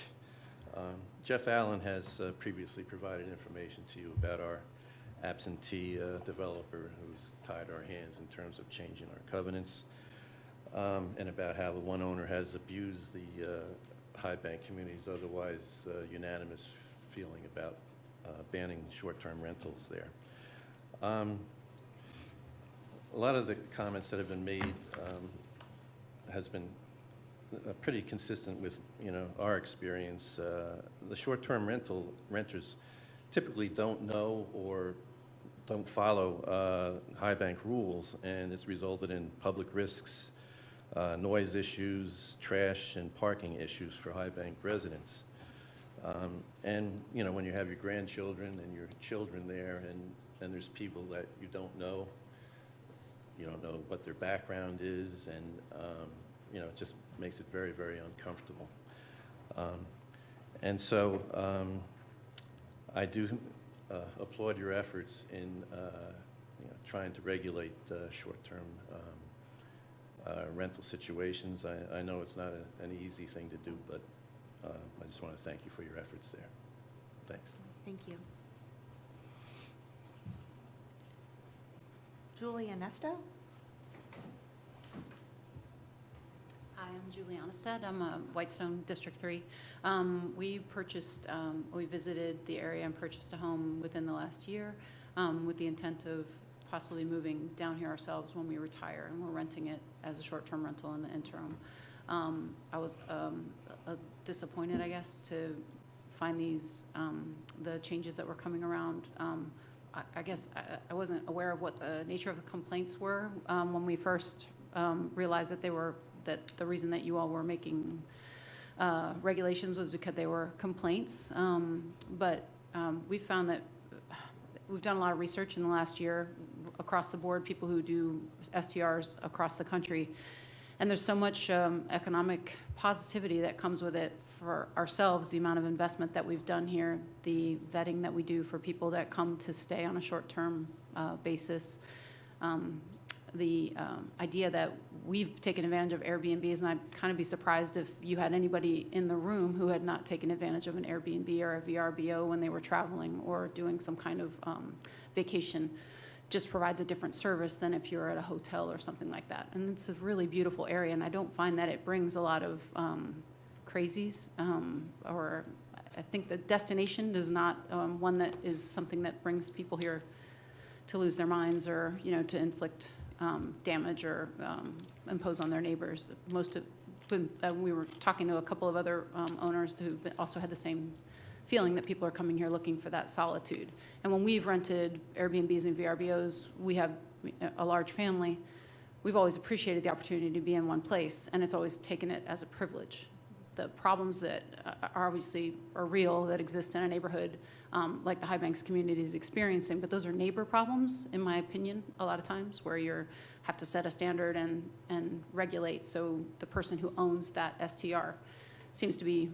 Jeff Allen has previously provided information to you about our absentee developer who's tied our hands in terms of changing our covenants, and about how the one owner has abused the High Bank community's otherwise unanimous feeling about banning short-term rentals there. A lot of the comments that have been made has been pretty consistent with, our experience. The short-term renters typically don't know or don't follow High Bank rules, and it's resulted in public risks, noise issues, trash, and parking issues for High Bank residents. And, when you have your grandchildren and your children there, and there's people that you don't know what their background is, and, it just makes it very, very uncomfortable. And so I do applaud your efforts in trying to regulate short-term rental situations. I know it's not an easy thing to do, but I just want to thank you for your efforts there. Thanks. Thank you. Julie Anesto? Hi, I'm Julie Onestad. I'm a Whitestone District 3. We visited the area and purchased a home within the last year with the intent of possibly moving down here ourselves when we retire, and we're renting it as a short-term rental in the interim. I was disappointed, I guess, to find the changes that were coming around. I guess I wasn't aware of what the nature of the complaints were when we first realized that the reason that you all were making regulations was because they were complaints. But we found that we've done a lot of research in the last year across the board, people who do STRs across the country. And there's so much economic positivity that comes with it for ourselves, the amount of investment that we've done here, the vetting that we do for people that come to stay on a short-term basis, the idea that we've taken advantage of Airbnbs, and I'd kind of be surprised if you had anybody in the room who had not taken advantage of an Airbnb or a VRBO when they were traveling or doing some kind of vacation. Just provides a different service than if you're at a hotel or something like that. And it's a really beautiful area, and I don't find that it brings a lot of crazies, or I think the destination is not one that is something that brings people here to lose their minds or, to inflict damage or impose on their neighbors. We were talking to a couple of other owners who also had the same feeling that people are coming here looking for that solitude. And when we've rented Airbnbs and VRBOs, we have a large family. We've always appreciated the opportunity to be in one place, and it's always taken it as a privilege. The problems that are real that exist in a neighborhood, like the High Banks community is experiencing, but those are neighbor problems, in my opinion, a lot of times, where you have to set a standard and regulate. So the person who owns that STR seems to be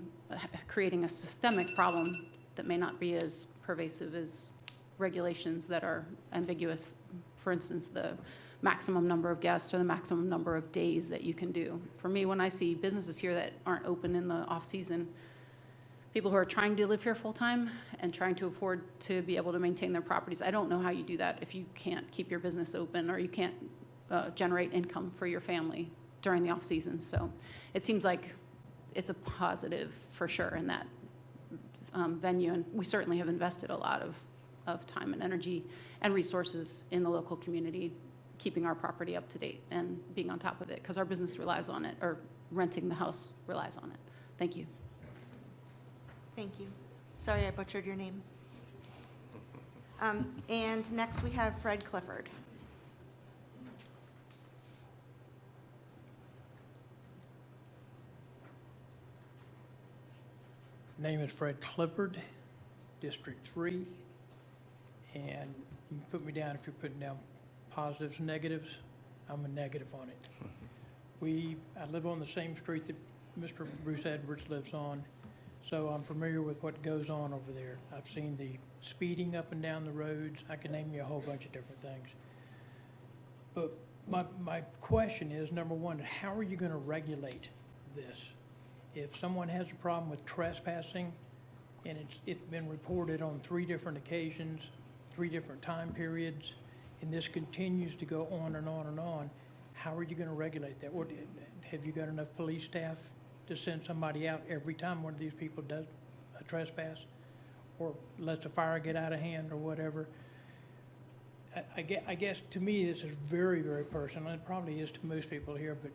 creating a systemic problem that may not be as pervasive as regulations that are ambiguous. For instance, the maximum number of guests or the maximum number of days that you can do. For me, when I see businesses here that aren't open in the off-season, people who are trying to live here full-time and trying to afford to be able to maintain their properties. I don't know how you do that if you can't keep your business open or you can't generate income for your family during the off-season. So it seems like it's a positive for sure in that venue, and we certainly have invested a lot of time and energy and resources in the local community, keeping our property up to date and being on top of it, because our business relies on it, or renting the house relies on it. Thank you. Thank you. Sorry I butchered your name. And next we have Fred Clifford. Name is Fred Clifford, District 3, and you can put me down if you're putting down positives and negatives. I'm a negative on it. I live on the same street that Mr. Bruce Edwards lives on, so I'm familiar with what goes on over there. I've seen the speeding up and down the roads. I can name you a whole bunch of different things. But my question is, number one, how are you going to regulate this? If someone has a problem with trespassing, and it's been reported on 3 different occasions, 3 different time periods, and this continues to go on and on and on, how are you going to regulate that? Have you got enough police staff to send somebody out every time one of these people does a trespass or lets a fire get out of hand or whatever? I guess to me, this is very, very personal. It probably is to most people here, but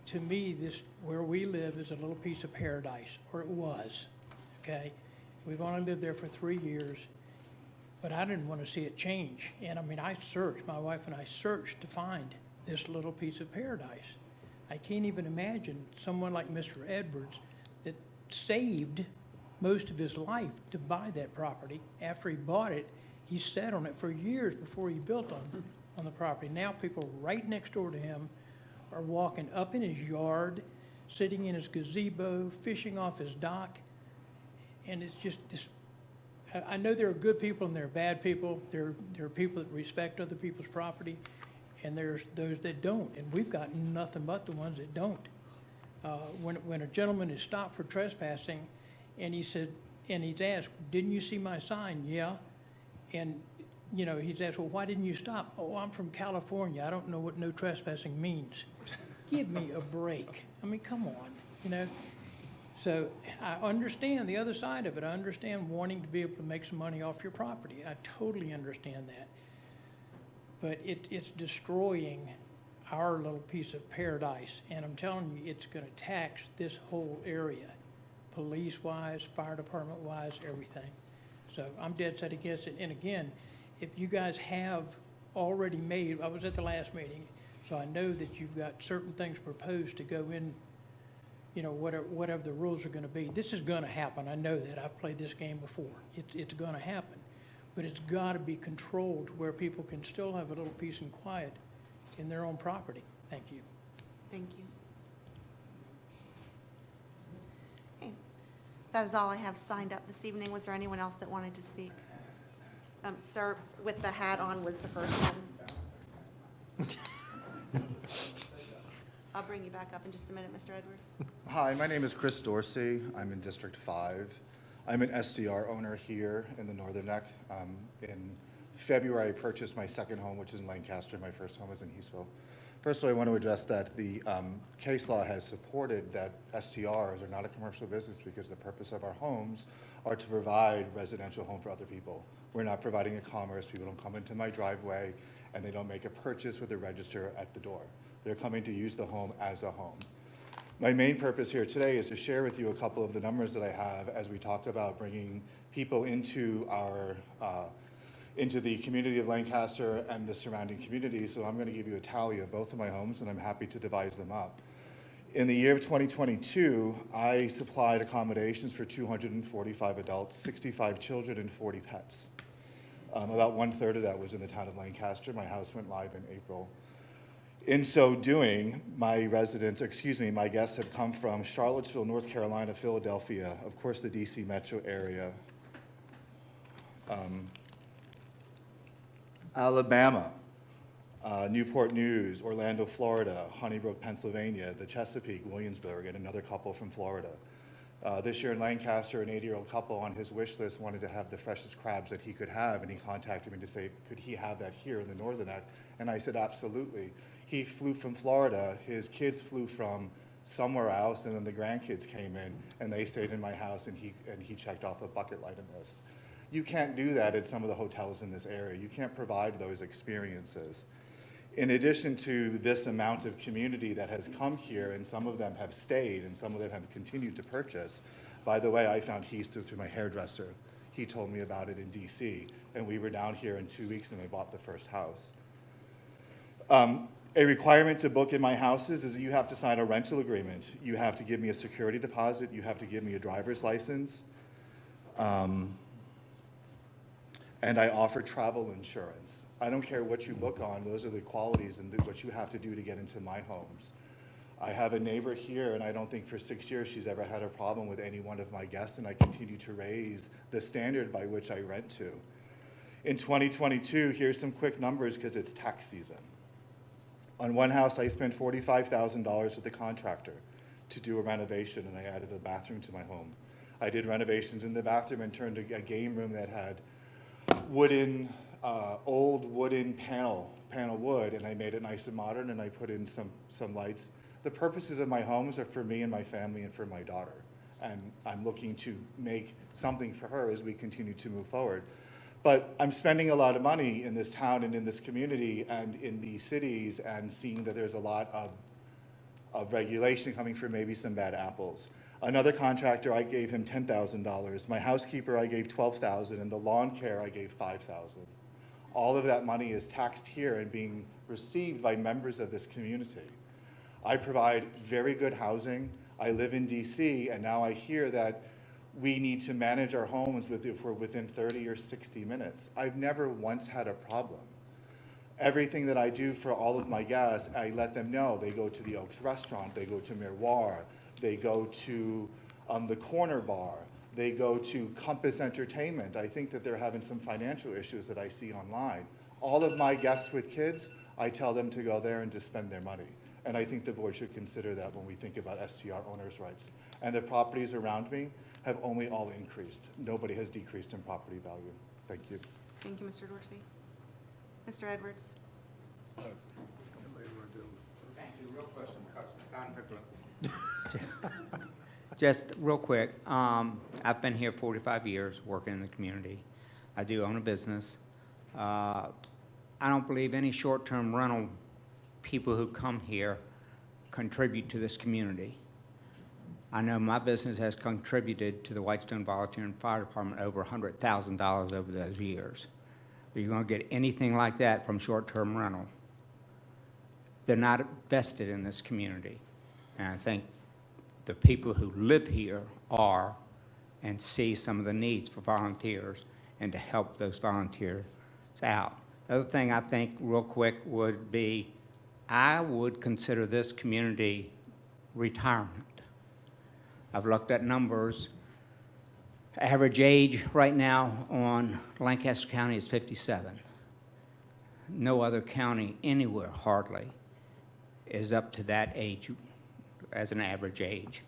to me, this, where we live, is a little piece of paradise, or it was, okay? We've only lived there for 3 years, but I didn't want to see it change. And I mean, I searched, my wife and I searched to find this little piece of paradise. I can't even imagine someone like Mr. Edwards that saved most of his life to buy that property. After he bought it, he sat on it for years before he built on the property. Now people right next door to him are walking up in his yard, sitting in his gazebo, fishing off his dock. And it's just this, I know there are good people and there are bad people. There are people that respect other people's property, and there's those that don't. And we've got nothing but the ones that don't. When a gentleman is stopped for trespassing, and he said, and he's asked, "Didn't you see my sign?" "Yeah." And you know, he's asked, "Well, why didn't you stop?" "Oh, I'm from California. I don't know what no trespassing means." Give me a break. I mean, come on, you know. So I understand the other side of it. I understand wanting to be able to make some money off your property. I totally understand that. But it's destroying our little piece of paradise. And I'm telling you, it's going to tax this whole area, police-wise, fire department-wise, everything. So I'm dead set against it. And again, if you guys have already made, I was at the last meeting, so I know that you've got certain things proposed to go in, you know, whatever the rules are going to be. This is going to happen. I know that. I've played this game before. It's going to happen. But it's got to be controlled where people can still have a little peace and quiet in their own property. Thank you. Thank you. Okay. That is all I have signed up this evening. Was there anyone else that wanted to speak? Sir, with the hat on was the first one. I'll bring you back up in just a minute, Mr. Edwards. Hi, my name is Chris Dorsey. I'm in District 5. I'm an SDR owner here in the Northern Neck. In February, I purchased my second home, which is in Lancaster. My first home was in Eastville. First of all, I want to address that the case law has supported that STRs are not a commercial business because the purpose of our homes are to provide residential home for other people. We're not providing a commerce. People don't come into my driveway and they don't make a purchase with a register at the door. They're coming to use the home as a home. My main purpose here today is to share with you a couple of the numbers that I have as we talk about bringing people into our into the community of Lancaster and the surrounding communities. So I'm going to give you a tally of both of my homes, and I'm happy to devise them up. In the year of 2022, I supplied accommodations for 245 adults, 65 children, and 40 pets. About 1/3 of that was in the town of Lancaster. My house went live in April. In so doing, my guests have come from Charlottesville, North Carolina, Philadelphia, of course the DC metro area, Alabama, Newport News, Orlando, Florida, Honeybrook, Pennsylvania, the Chesapeake, Williamsburg, and another couple from Florida. This year in Lancaster, an 80-year-old couple on his wish list wanted to have the freshest crabs that he could have, and he contacted me to say, could he have that here in the Northern Neck? And I said, absolutely. He flew from Florida, his kids flew from somewhere else, and then the grandkids came in, and they stayed in my house, and he checked off a bucket item list. You can't do that at some of the hotels in this area. You can't provide those experiences. In addition to this amount of community that has come here, and some of them have stayed, and some of them have continued to purchase. By the way, I found Heath through my hairdresser. He told me about it in DC, and we were down here in 2 weeks, and I bought the first house. A requirement to book in my houses is that you have to sign a rental agreement. You have to give me a security deposit. You have to give me a driver's license. And I offer travel insurance. I don't care what you look on, those are the qualities and what you have to do to get into my homes. I have a neighbor here, and I don't think for 6 years she's ever had a problem with any one of my guests, and I continue to raise the standard by which I rent to. In 2022, here's some quick numbers because it's tax season. On one house, I spent $45,000 with the contractor to do a renovation, and I added a bathroom to my home. I did renovations in the bathroom and turned a game room that had old wooden panel wood, and I made it nice and modern, and I put in some lights. The purposes of my homes are for me and my family and for my daughter, and I'm looking to make something for her as we continue to move forward. But I'm spending a lot of money in this town and in this community and in these cities, and seeing that there's a lot of regulation coming from maybe some bad apples. Another contractor, I gave him $10,000. My housekeeper, I gave $12,000, and the lawn care, I gave $5,000. All of that money is taxed here and being received by members of this community. I provide very good housing. I live in DC, and now I hear that we need to manage our homes if we're within 30 or 60 minutes. I've never once had a problem. Everything that I do for all of my guests, I let them know. They go to the Oaks Restaurant, they go to Miroir, they go to the Corner Bar, they go to Compass Entertainment. I think that they're having some financial issues that I see online. All of my guests with kids, I tell them to go there and to spend their money. And I think the board should consider that when we think about STR owners' rights. And the properties around me have only all increased. Nobody has decreased in property value. Thank you. Thank you, Mr. Dorsey. Mr. Edwards? Thank you. Real question, just real quick, I've been here 45 years working in the community. I do own a business. I don't believe any short-term rental people who come here contribute to this community. I know my business has contributed to the Whitestone Volunteer and Fire Department over $100,000 over those years. Are you going to get anything like that from short-term rental? They're not vested in this community. And I think the people who live here are and see some of the needs for volunteers and to help those volunteers out. The other thing I think real quick would be, I would consider this community retirement. I've looked at numbers. Average age right now on Lancaster County is 57. No other county anywhere hardly is up to that age as an average age.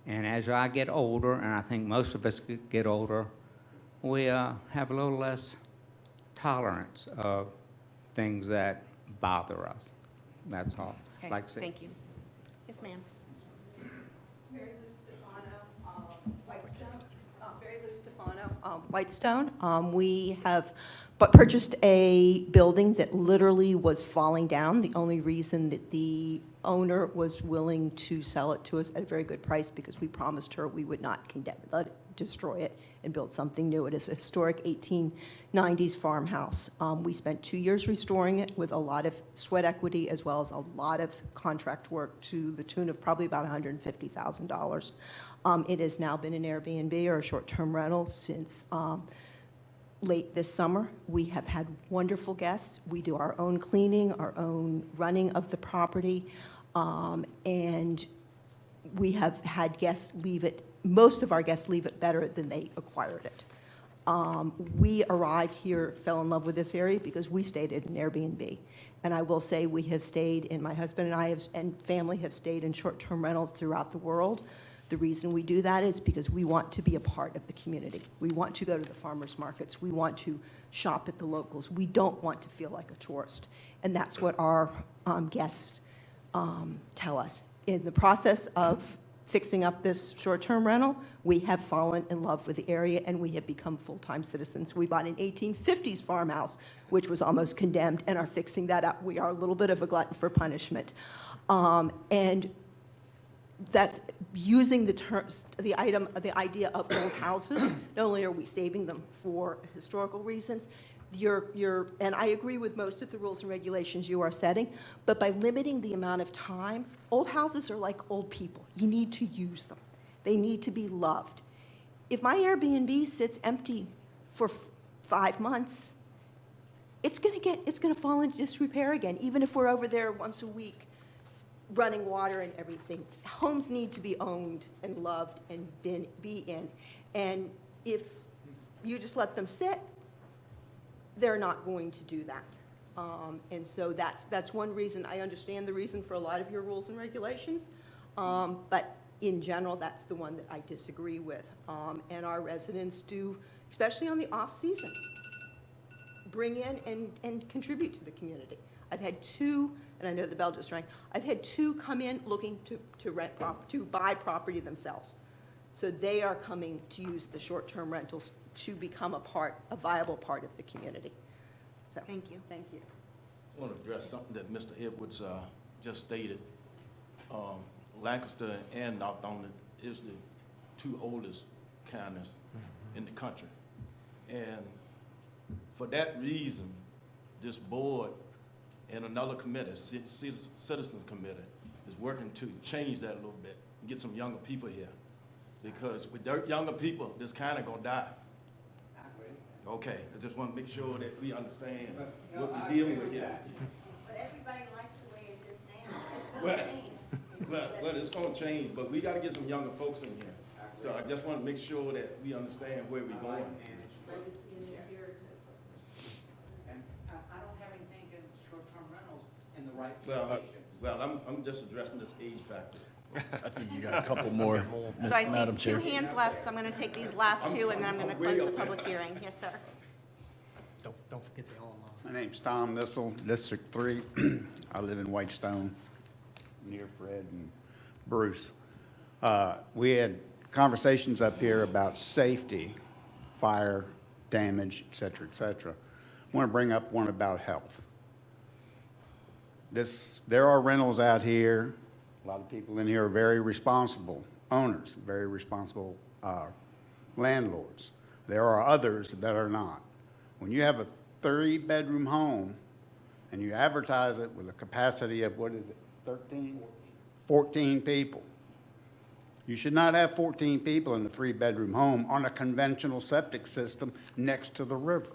And as I get older, and I think most of us get older, we have a little less tolerance of things that bother us. That's all. Okay, Like I said, thank you. Yes, ma'am. Mary Lou Stefano, Whitestone. Mary Lou Stefano, Whitestone. We have purchased a building that literally was falling down. The only reason that the owner was willing to sell it to us at a very good price because we promised her we would not destroy it and build something new. It is a historic 1890s farmhouse. We spent 2 years restoring it with a lot of sweat equity as well as a lot of contract work to the tune of probably about $150,000. It has now been an Airbnb or a short-term rental since late this summer. We have had wonderful guests. We do our own cleaning, our own running of the property, and we have had guests leave it, most of our guests leave it better than they acquired it. We arrived here, fell in love with this area because we stayed at an Airbnb. And I will say we have stayed, and my husband and I and family have stayed in short-term rentals throughout the world, The reason we do that is because we want to be a part of the community. We want to go to the farmers markets. We want to shop at the locals. We don't want to feel like a tourist. And that's what our guests tell us. In the process of fixing up this short-term rental, we have fallen in love with the area, and we have become full-time citizens. We bought an 1850s farmhouse, which was almost condemned, and are fixing that up. We are a little bit of a glutton for punishment. And that's using the idea of old houses. Not only are we saving them for historical reasons, and I agree with most of the rules and regulations you are setting, but by limiting the amount of time, old houses are like old people. You need to use them. They need to be loved. If my Airbnb sits empty for 5 months, it's gonna fall into disrepair again, even if we're over there once a week running water and everything. Homes need to be owned and loved and be in. And if you just let them sit, they're not going to do that. And so that's one reason. I understand the reason for a lot of your rules and regulations, but in general, that's the one that I disagree with. And our residents do, especially on the off-season, bring in and contribute to the community. I've had 2, and I know the bell just rang, I've had 2 come in looking to buy property themselves. So they are coming to use the short-term rentals to become a viable part of the community. So, thank you. Thank you. I want to address something that Mr. Edwards just stated. Lancaster and Northumberland is the 2 oldest counties in the country. And for that reason, this board and another committee, Citizens Committee, is working to change that a little bit and get some younger people here. Because with younger people, this county gonna die. Okay, I just want to make sure that we understand what we're dealing with here. But everybody likes the way it is now. It's gonna change. Well, it's gonna change, but we gotta get some younger folks in here. So I just want to make sure that we understand where we're going. And I don't have anything against short-term rentals in the right Well, I'm just addressing this age factor. I think you got a couple more, So I Madam see 2 Chair. hands left, so I'm going to take these last 2, and then I'm going to close the public hearing. Yes, sir. Don't forget the all My name's Tom Nissel, District 3. I live in Whitestone, near Fred and Bruce. We had conversations up here about safety, fire, damage, et cetera, et cetera. I want to bring up one about health. There are rentals out here. A lot of people in here are very responsible owners, very responsible landlords. There are others that are not. When you have a 3-bedroom home and you advertise it with a capacity of, 14 people. You should not have 14 people in a 3-bedroom home on a conventional septic system next to the river.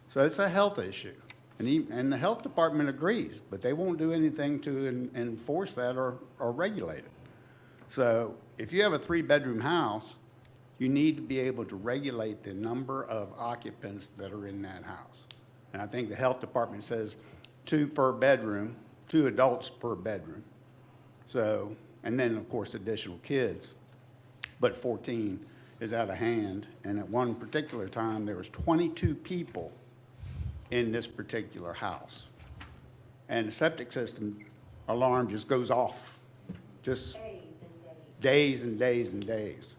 So it's a health issue. And the health department agrees, but they won't do anything to enforce that or regulate it. So if you have a 3-bedroom house, you need to be able to regulate the number of occupants that are in that house. And I think the health department says 2 per bedroom, 2 adults per bedroom. So, and then of course additional kids, but 14 is out of hand. And at one particular time, there was 22 people in this particular house. And the septic system alarm just goes off, just days and days and days.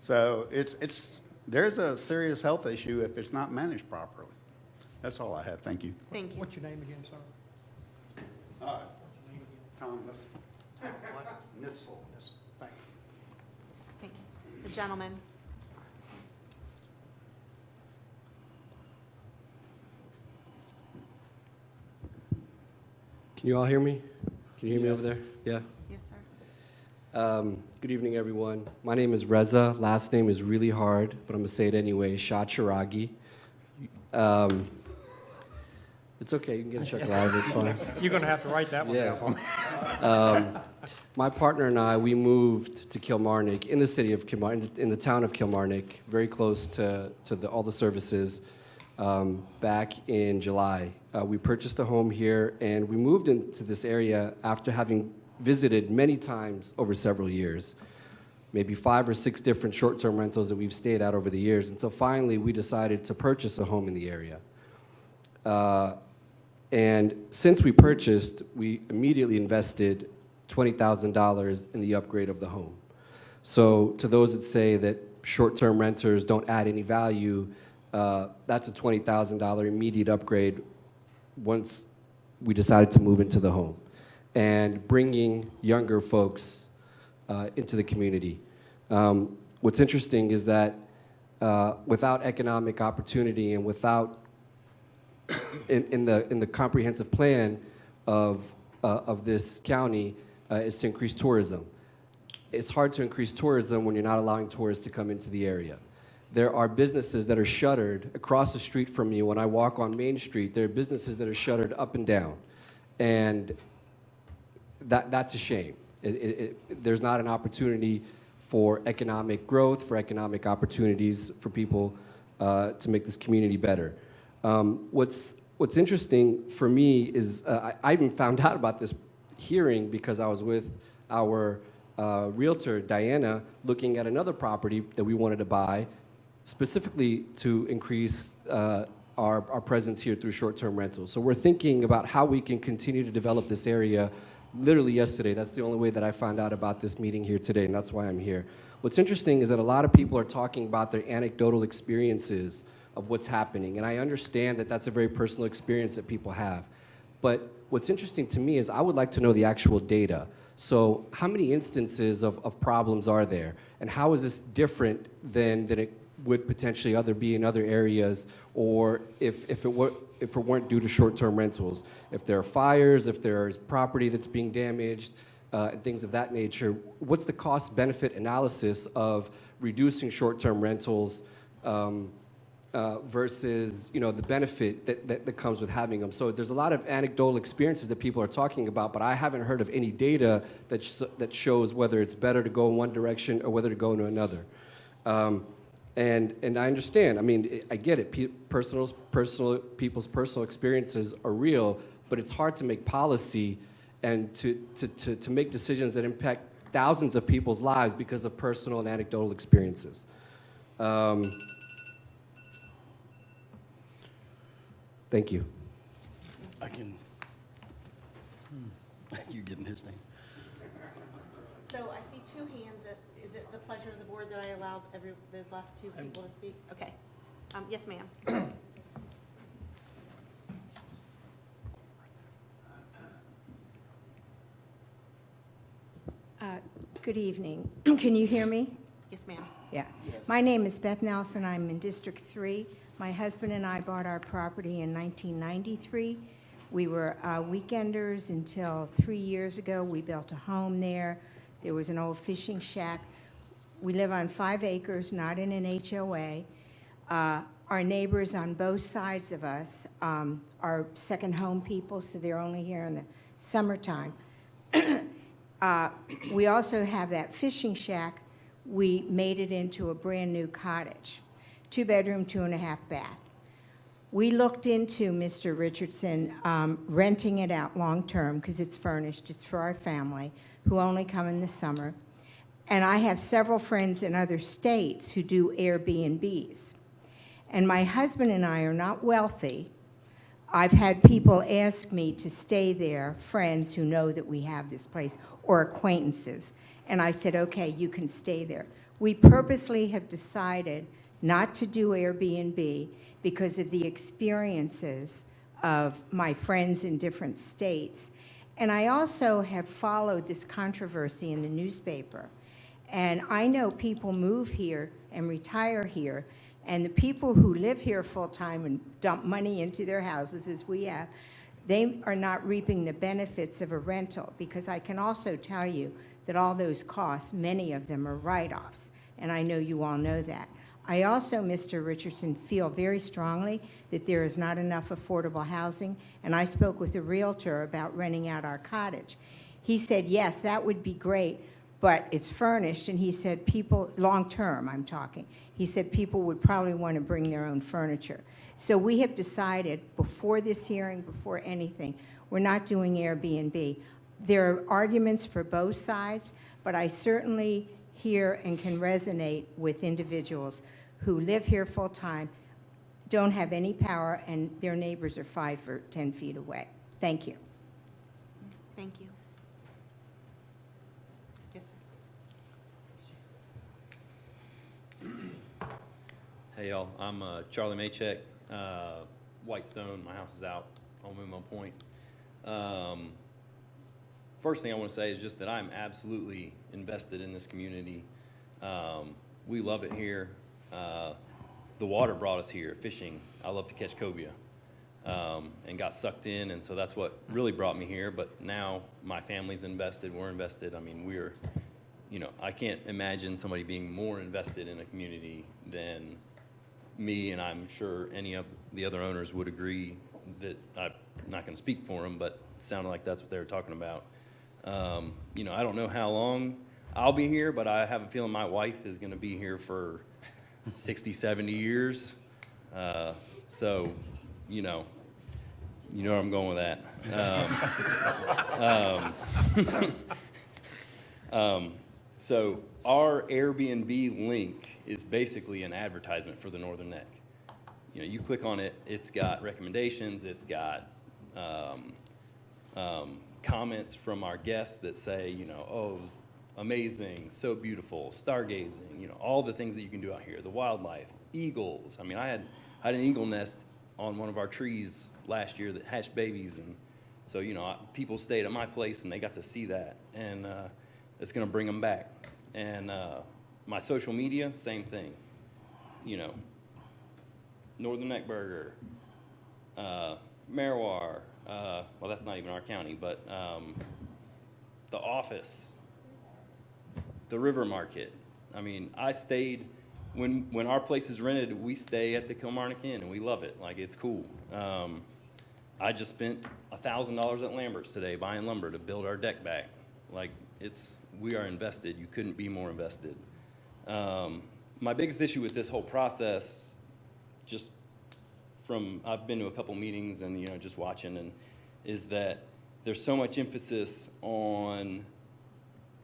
So there's a serious health issue if it's not managed properly. That's all I have. Thank you. Thank you. What's your name again, sir? Tom Nissel. Thank you. Thank you. The gentleman. Can you all hear me? Can you hear me over there? Yeah. Yes, sir. Good evening, everyone. My name is Reza. Last name is really hard, but I'm going to say it anyway. Shah Chiragi. It's okay. You can get a chuckle out of it. It's fine. You're going to have to write that one down for me. My partner and I, we moved to Kilmarnock, in the city of Kilmarnock, in the town of Kilmarnock, very close to all the services, back in July. We purchased a home here, and we moved into this area after having visited many times over several years. maybe 5 or 6 different short-term rentals that we've stayed at over the years. And so finally, we decided to purchase a home in the area. And since we purchased, we immediately invested $20,000 in the upgrade of the home. So to those that say that short-term renters don't add any value, that's a $20,000 immediate upgrade once we decided to move into the home, and bringing younger folks into the community. What's interesting is that without economic opportunity and without in the comprehensive plan of this county is to increase tourism. It's hard to increase tourism when you're not allowing tourists to come into the area. There are businesses that are shuttered across the street from me. When I walk on Main Street, there are businesses that are shuttered up and down. And that's a shame. There's not an opportunity for economic growth, for economic opportunities for people to make this community better. What's interesting for me is I even found out about this hearing because I was with our realtor, Diana, looking at another property that we wanted to buy, specifically to increase our presence here through short-term rentals. So we're thinking about how we can continue to develop this area. Literally yesterday, that's the only way that I found out about this meeting here today, and that's why I'm here. What's interesting is that a lot of people are talking about their anecdotal experiences of what's happening, and I understand that that's a very personal experience that people have. But what's interesting to me is I would like to know the actual data. So how many instances of problems are there, and how is this different than it would potentially be in other areas, or if it weren't due to short-term rentals? If there are fires, if there's property that's being damaged, and things of that nature, what's the cost-benefit analysis of reducing short-term rentals versus the benefit that comes with having them? So there's a lot of anecdotal experiences that people are talking about, but I haven't heard of any data that shows whether it's better to go in one direction or whether to go in another. And I understand. I mean, I get it. People's personal experiences are real, but it's hard to make policy and to make decisions that impact thousands of people's lives because of personal and anecdotal experiences. Thank you. You getting his name? So I see 2 hands. Is it the pleasure of the board that I allowed those last 2 people to speak? Okay. Yes, ma'am. Good evening. Can you hear me? Yes, ma'am. Yeah. My name is Beth Nelson. I'm in District 3. My husband and I bought our property in 1993. We were weekenders until 3 years ago. We built a home there. There was an old fishing shack. We live on 5 acres, not in an HOA. Our neighbors on both sides of us are second home people, so they're only here in the summertime. We also have that fishing shack. We made it into a brand-new cottage, 2-bedroom, 2.5 bath. We looked into, Mr. Richardson, renting it out long-term because it's furnished. It's for our family, who only come in the summer. And I have several friends in other states who do Airbnbs. And my husband and I are not wealthy. I've had people ask me to stay there, friends who know that we have this place, or acquaintances. And I said, okay, you can stay there. We purposely have decided not to do Airbnb because of the experiences of my friends in different states. And I also have followed this controversy in the newspaper. And I know people move here and retire here, and the people who live here full-time and dump money into their houses, as we have, they are not reaping the benefits of a rental, because I can also tell you that all those costs, many of them are write-offs, and I know you all know that. I also, Mr. Richardson, feel very strongly that there is not enough affordable housing, and I spoke with a realtor about renting out our cottage. He said, yes, that would be great, but it's furnished, and he said people, long-term I'm talking, he said people would probably want to bring their own furniture. So we have decided before this hearing, before anything, we're not doing Airbnb. There are arguments for both sides, but I certainly hear and can resonate with individuals who live here full-time, don't have any power, and their neighbors are 5 or 10 feet away. Thank you. Thank you. Yes, sir. Hey, y'all. I'm Charlie Maycheck, Whitestone. My house is out on Moonmount Point. First thing I want to say is just that I'm absolutely invested in this community. We love it here. The water brought us here, fishing. I love to catch cobia, and got sucked in, and so that's what really brought me here. But now my family's invested, we're invested. I mean, I can't imagine somebody being more invested in a community than me, and I'm sure any of the other owners would agree that I'm not going to speak for them, but it sounded like that's what they were talking about. I don't know how long I'll be here, but I have a feeling my wife is going to be here for 60, 70 years. So, you know where I'm going with that. So our Airbnb link is basically an advertisement for the Northern Neck. You click on it, it's got recommendations, it's got comments from our guests that say, oh, it was amazing, so beautiful, stargazing, all the things that you can do out here, the wildlife, eagles. I mean, I had an eagle nest on one of our trees last year that hatched babies, and so, people stayed at my place and they got to see that, and it's going to bring them back. And my social media, same thing. Northern Neck Burger, Merwar, well, that's not even our county, but the office, the River Market. I mean, I stayed, when our place is rented, we stay at the Kilmarnock Inn, and we love it. Like, it's cool. I just spent $1,000 at Lambert's today buying lumber to build our deck back. Like, we are invested. You couldn't be more invested. My biggest issue with this whole process, just I've been to a couple meetings and, just watching, and is that there's so much emphasis on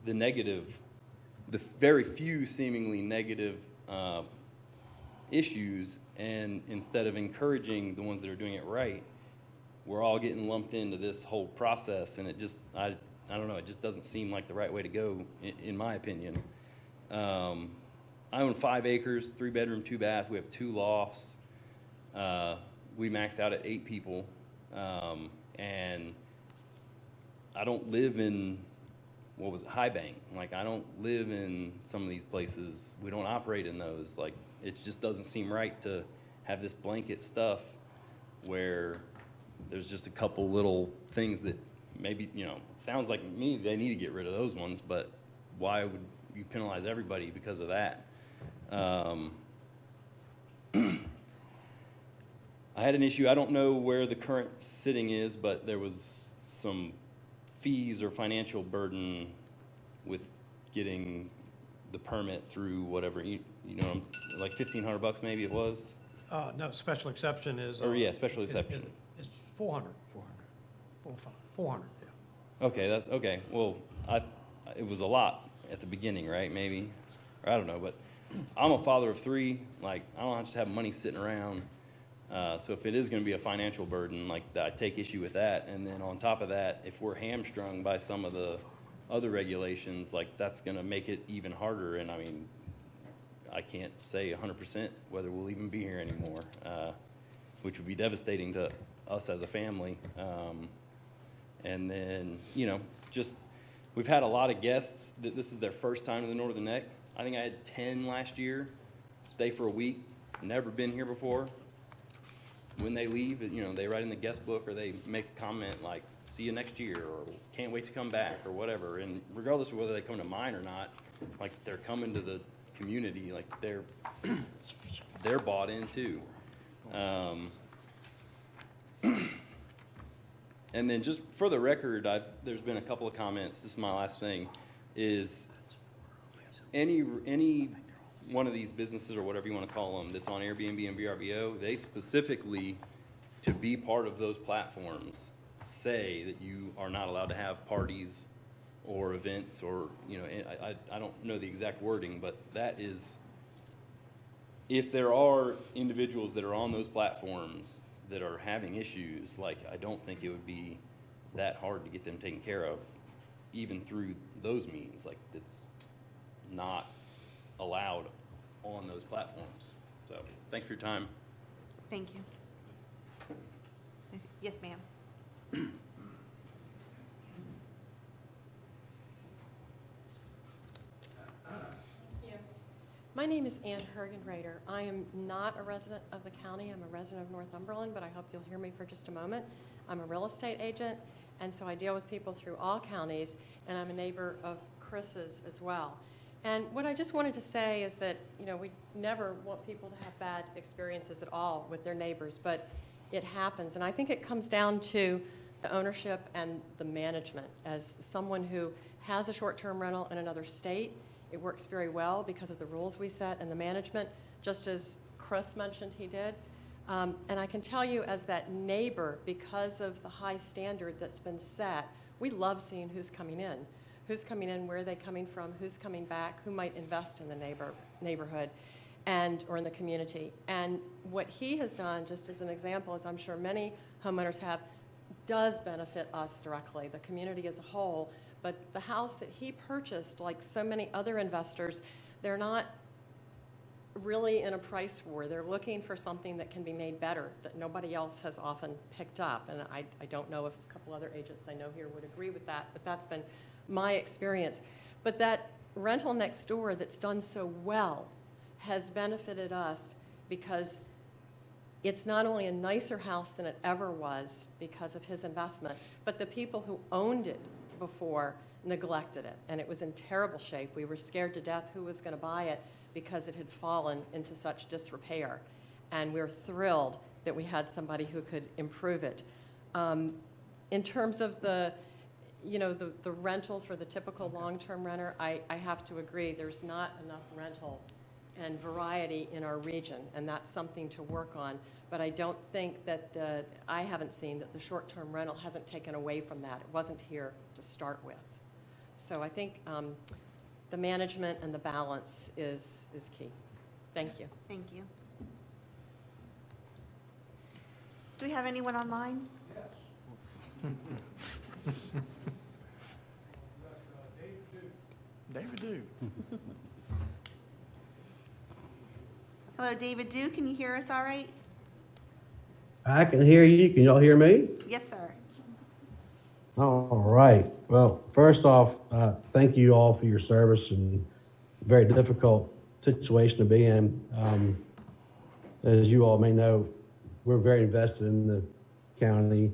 the negative, the very few seemingly negative issues, and instead of encouraging the ones that are doing it right, we're all getting lumped into this whole process, and it just, I don't know, it just doesn't seem like the right way to go, in my opinion. I own 5 acres, 3-bedroom, 2-bath. We have 2 lofts. We maxed out at 8 people, and I don't live in, High Bank. Like, I don't live in some of these places. We don't operate in those. Like, it just doesn't seem right to have this blanket stuff where there's just a couple little things that maybe, it sounds like me, they need to get rid of those ones, but why would you penalize everybody because of that? I had an issue, I don't know where the current sitting is, but there was some fees or financial burden with getting the permit through whatever, like $1,500 maybe it was? No, special exception is. Or, yeah, special exception. It's 400. 400, yeah. Okay, okay. Well, it was a lot at the beginning, right? Maybe, or I don't know. But I'm a father of 3. Like, I don't just have money sitting around. So if it is going to be a financial burden, like, I take issue with that. And then on top of that, if we're hamstrung by some of the other regulations, like, that's going to make it even harder. And I mean, I can't say 100% whether we'll even be here anymore, which would be devastating to us as a family. And then, we've had a lot of guests that this is their first time to the Northern Neck. I think I had 10 last year, stay for a week, never been here before. When they leave, they write in the guest book or they make a comment like, see you next year, or can't wait to come back, or whatever. And regardless of whether they come to mine or not, like, they're coming to the community, like, they're bought in too. And then just for the record, there's been a couple of comments, this is my last thing, is any one of these businesses or whatever you want to call them that's on Airbnb and VRBO, they specifically, to be part of those platforms, say that you are not allowed to have parties or events or, you know, I don't know the exact wording, but that is, if there are individuals that are on those platforms that are having issues, like, I don't think it would be that hard to get them taken care of, even through those means. Like, it's not allowed on those platforms. So, thanks for your time. Thank you. Yes, ma'am. My name is Ann Hergenrader. I am not a resident of the county. I'm a resident of Northumberland, but I hope you'll hear me for just a moment. I'm a real estate agent, and so I deal with people through all counties, and I'm a neighbor of Chris's as well. And what I just wanted to say is that, you know, we never want people to have bad experiences at all with their neighbors, but it happens. And I think it comes down to the ownership and the management. As someone who has a short-term rental in another state, it works very well because of the rules we set and the management, just as Chris mentioned he did. And I can tell you as that neighbor, because of the high standard that's been set, we love seeing who's coming in, where are they coming from, who's coming back, who might invest in the neighborhood or in the community. And what he has done, just as an example, as I'm sure many homeowners have, does benefit us directly, the community as a whole. But the house that he purchased, like so many other investors, they're not really in a price war. They're looking for something that can be made better, that nobody else has often picked up. And I don't know if a couple other agents I know here would agree with that, but that's been my experience. But that rental next door that's done so well has benefited us because it's not only a nicer house than it ever was because of his investment, but the people who owned it before neglected it, and it was in terrible shape. We were scared to death who was going to buy it because it had fallen into such disrepair, and we're thrilled that we had somebody who could improve it. In terms of the rental for the typical long-term renter, I have to agree, there's not enough rental and variety in our region, and that's something to work on. But I don't think that I haven't seen that the short-term rental hasn't taken away from that. It wasn't here to start with. So I think the management and the balance is key. Thank you. Thank you. Do we have anyone online? David Dew. Hello, David Dew. Can you hear us all right? I can hear you. Can y'all hear me? Yes, sir. All right. Well, first off, thank you all for your service and very difficult situation to be in. As you all may know, we're very invested in the county.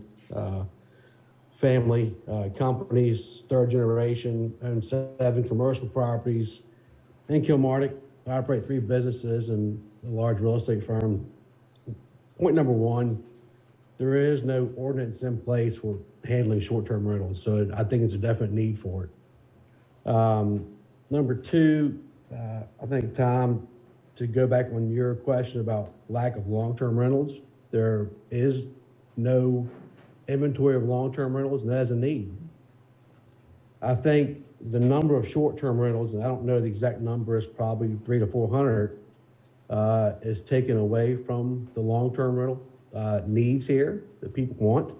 Family companies, third generation, own 7 commercial properties in Kilmarnock, operate 3 businesses and a large real estate firm. Point number 1, there is no ordinance in place for handling short-term rentals, so I think it's a definite need for it. Number 2, I think, Tom, to go back on your question about lack of long-term rentals, there is no inventory of long-term rentals, and that is a need. I think the number of short-term rentals, and I don't know the exact number, is probably 300 to 400, is taken away from the long-term rental needs here that people want.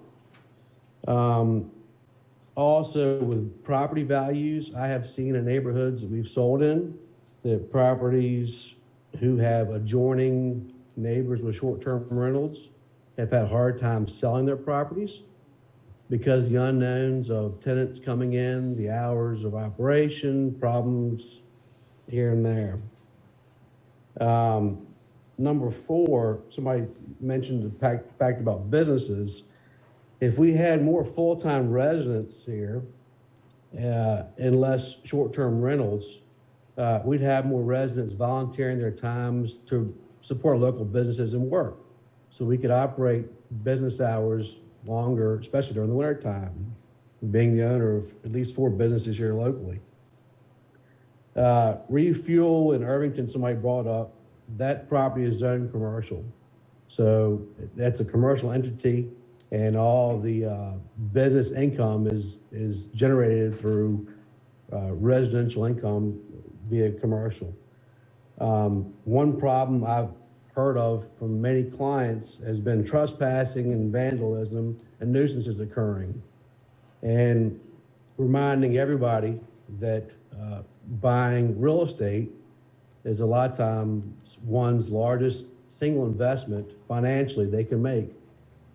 Also, with property values, I have seen in neighborhoods that we've sold in that properties who have adjoining neighbors with short-term rentals have had a hard time selling their properties because the unknowns of tenants coming in, the hours of operation, problems here and there. Number 4, somebody mentioned the fact about businesses. If we had more full-time residents here and less short-term rentals, we'd have more residents volunteering their times to support local businesses and work. So we could operate business hours longer, especially during the winter time, being the owner of at least 4 businesses here locally. Refuel in Irvington, somebody brought up, that property is zoned commercial. So that's a commercial entity, and all the business income is generated through residential income via commercial. One problem I've heard of from many clients has been trespassing and vandalism and nuisances occurring. And reminding everybody that buying real estate is a lot of times one's largest single investment financially they can make.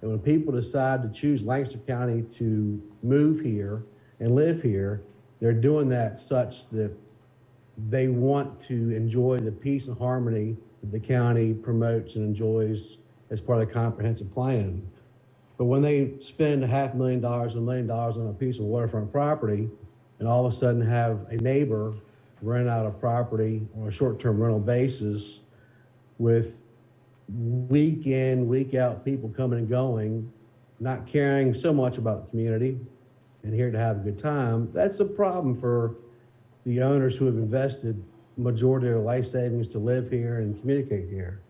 And when people decide to choose Lancaster County to move here and live here, they're doing that such that they want to enjoy the peace and harmony that the county promotes and enjoys as part of the comprehensive plan. But when they spend $500,000, $1 million on a piece of waterfront property, and all of a sudden have a neighbor rent out a property on a short-term rental basis with week in, week out people coming and going, not caring so much about the community and here to have a good time, that's a problem for the owners who have invested majority of their life savings to live here and communicate here.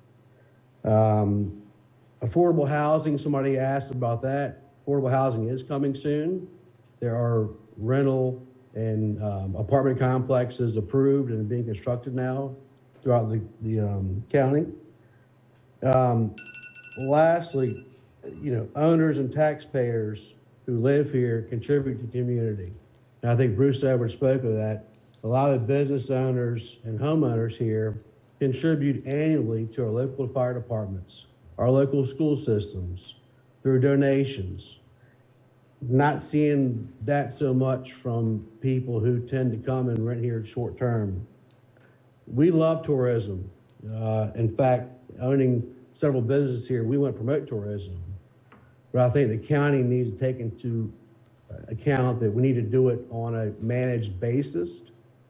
Affordable housing, somebody asked about that. Affordable housing is coming soon. There are rental and apartment complexes approved and being constructed now throughout the county. Lastly, owners and taxpayers who live here contribute to the community. And I think Bruce Edwards spoke of that. A lot of the business owners and homeowners here contribute annually to our local fire departments, our local school systems, through donations. Not seeing that so much from people who tend to come and rent here short term. We love tourism. In fact, owning several businesses here, we want to promote tourism. But I think the county needs to take into account that we need to do it on a managed basis.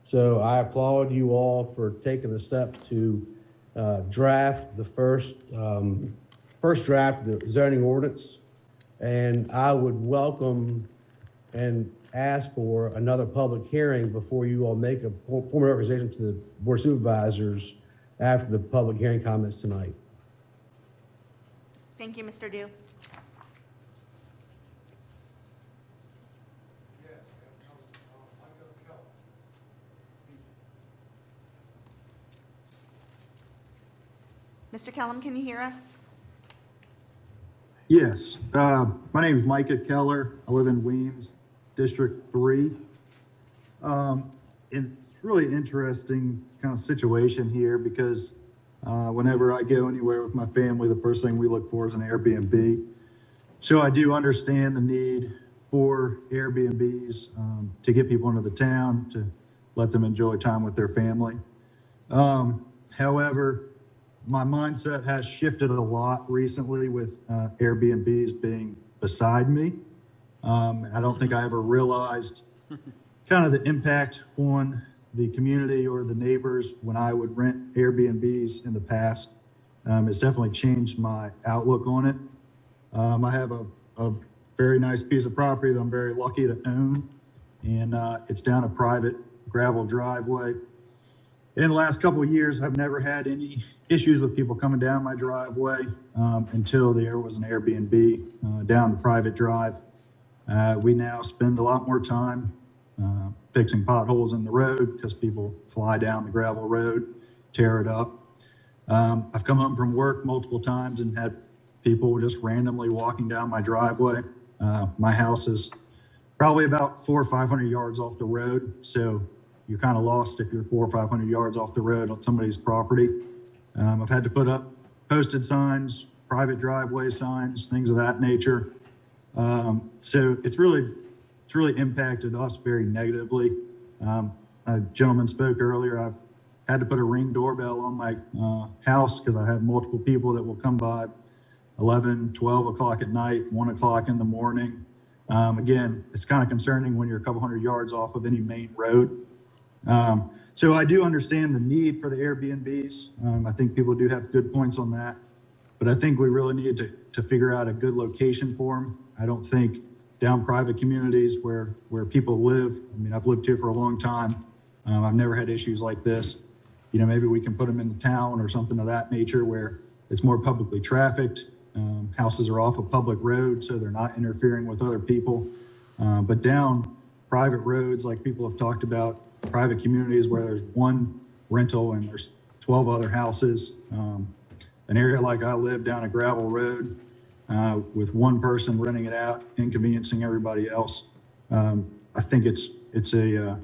So I applaud you all for taking the steps to draft the first draft of the zoning ordinance. And I would welcome and ask for another public hearing before you all make a formal representation to the Board of Supervisors after the public hearing comments tonight. Thank you, Mr. Dew. Mr. Kellum, can you hear us? Yes. My name is Micah Keller. I live in Weems, District 3. And it's really interesting kind of situation here because whenever I go anywhere with my family, the first thing we look for is an Airbnb. So I do understand the need for Airbnbs to get people into the town, to let them enjoy time with their family. However, my mindset has shifted a lot recently with Airbnbs being beside me. I don't think I ever realized kind of the impact on the community or the neighbors when I would rent Airbnbs in the past. It's definitely changed my outlook on it. I have a very nice piece of property that I'm very lucky to own, and it's down a private gravel driveway. In the last couple of years, I've never had any issues with people coming down my driveway until there was an Airbnb down the private drive. We now spend a lot more time fixing potholes in the road because people fly down the gravel road, tear it up. I've come home from work multiple times and had people just randomly walking down my driveway. My house is probably about 400 or 500 yards off the road, so you're kind of lost if you're 400 or 500 yards off the road on somebody's property. I've had to put up posted signs, private driveway signs, things of that nature. So it's really impacted us very negatively. A gentleman spoke earlier. I've had to put a Ring doorbell on my house because I have multiple people that will come by 11, 12 o'clock at night, 1 o'clock in the morning. Again, it's kind of concerning when you're a couple hundred yards off of any main road. So I do understand the need for the Airbnbs. I think people do have good points on that, but I think we really need to figure out a good location for them. I don't think down private communities where people live. I mean, I've lived here for a long time. I've never had issues like this. Maybe we can put them in the town or something of that nature where it's more publicly trafficked. Houses are off a public road, so they're not interfering with other people. But down private roads, like people have talked about, private communities where there's one rental and there's 12 other houses. An area like I live down a gravel road with one person renting it out, inconveniencing everybody else. I think it's a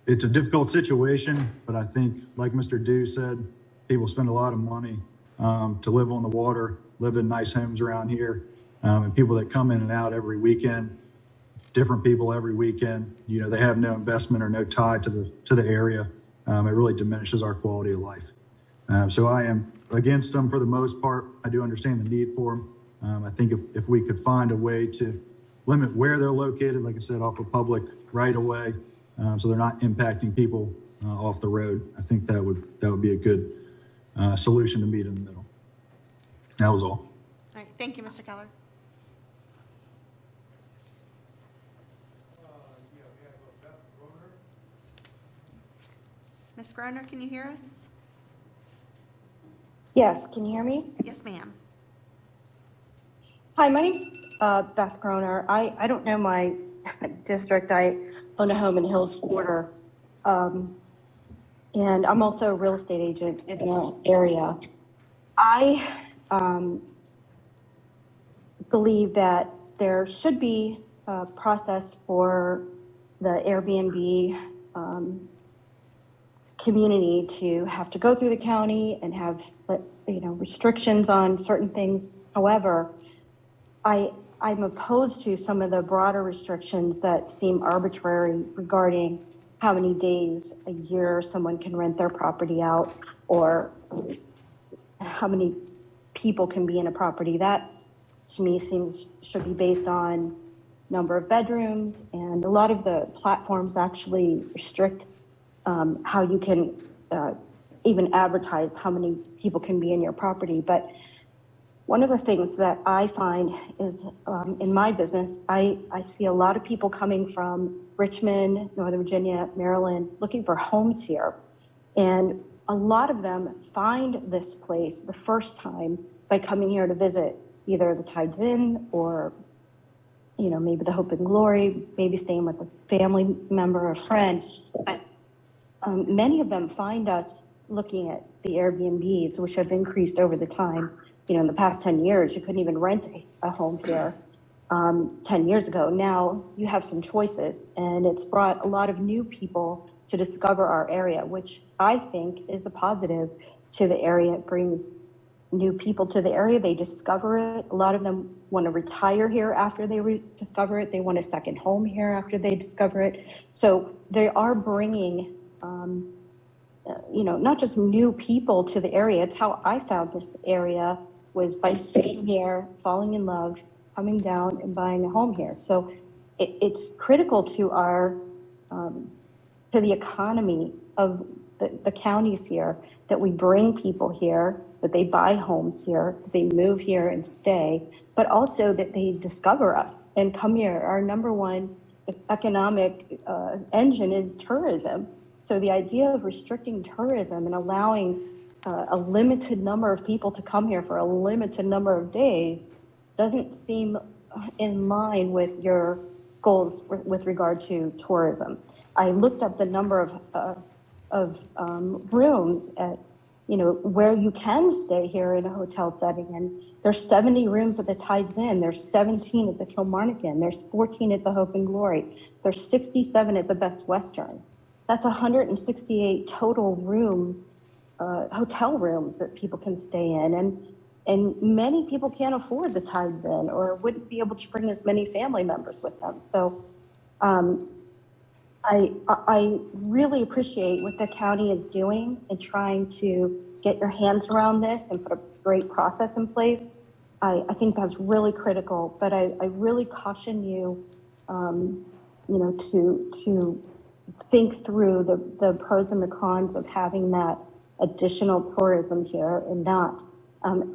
difficult situation, but I think, like Mr. Dew said, people spend a lot of money to live on the water, live in nice homes around here, and people that come in and out every weekend, different people every weekend, you know, they have no investment or no tie to the area. It really diminishes our quality of life. So I am against them for the most part. I do understand the need for them. I think if we could find a way to limit where they're located, like I said, off of public right of way, so they're not impacting people off the road, I think that would be a good solution to meet in the middle. That was all. All right, thank you, Mr. Keller. Ms. Groner, can you hear us? Yes, can you hear me? Yes, ma'am. Hi, my name's Beth Groner. I don't know my district. I own a home in Hills Quarter. And I'm also a real estate agent in the area. I believe that there should be a process for the Airbnb community to have to go through the county and have, restrictions on certain things. However, I'm opposed to some of the broader restrictions that seem arbitrary regarding how many days a year someone can rent their property out, or how many people can be in a property. That, to me, should be based on number of bedrooms, and a lot of the platforms actually restrict how you can even advertise how many people can be in your property. But one of the things that I find is in my business, I see a lot of people coming from Richmond, Northern Virginia, Maryland, looking for homes here. And a lot of them find this place the first time by coming here to visit either the Tides Inn or, maybe the Hope and Glory, maybe staying with a family member or friend. But many of them find us looking at the Airbnbs, which have increased over the time. In the past 10 years, you couldn't even rent a home here 10 years ago. Now you have some choices, and it's brought a lot of new people to discover our area, which I think is a positive to the area. It brings new people to the area. They discover it. A lot of them want to retire here after they discover it. They want a second home here after they discover it. So they are bringing not just new people to the area. It's how I found this area, was by staying here, falling in love, coming down and buying a home here. So it's critical to our, to the economy of the counties here, that we bring people here, that they buy homes here, that they move here and stay, but also that they discover us and come here. Our number one economic engine is tourism. So the idea of restricting tourism and allowing a limited number of people to come here for a limited number of days doesn't seem in line with your goals with regard to tourism. I looked up the number of rooms at, where you can stay here in a hotel setting, and there's 70 rooms at the Tides Inn, there's 17 at the Kilmarnock Inn, there's 14 at the Hope and Glory, there's 67 at the Best Western. That's 168 total hotel rooms that people can stay in. And many people can't afford the Tides Inn or wouldn't be able to bring as many family members with them. So I really appreciate what the county is doing in trying to get your hands around this and put a great process in place. I think that's really critical, but I really caution you, to think through the pros and the cons of having that additional tourism here and not.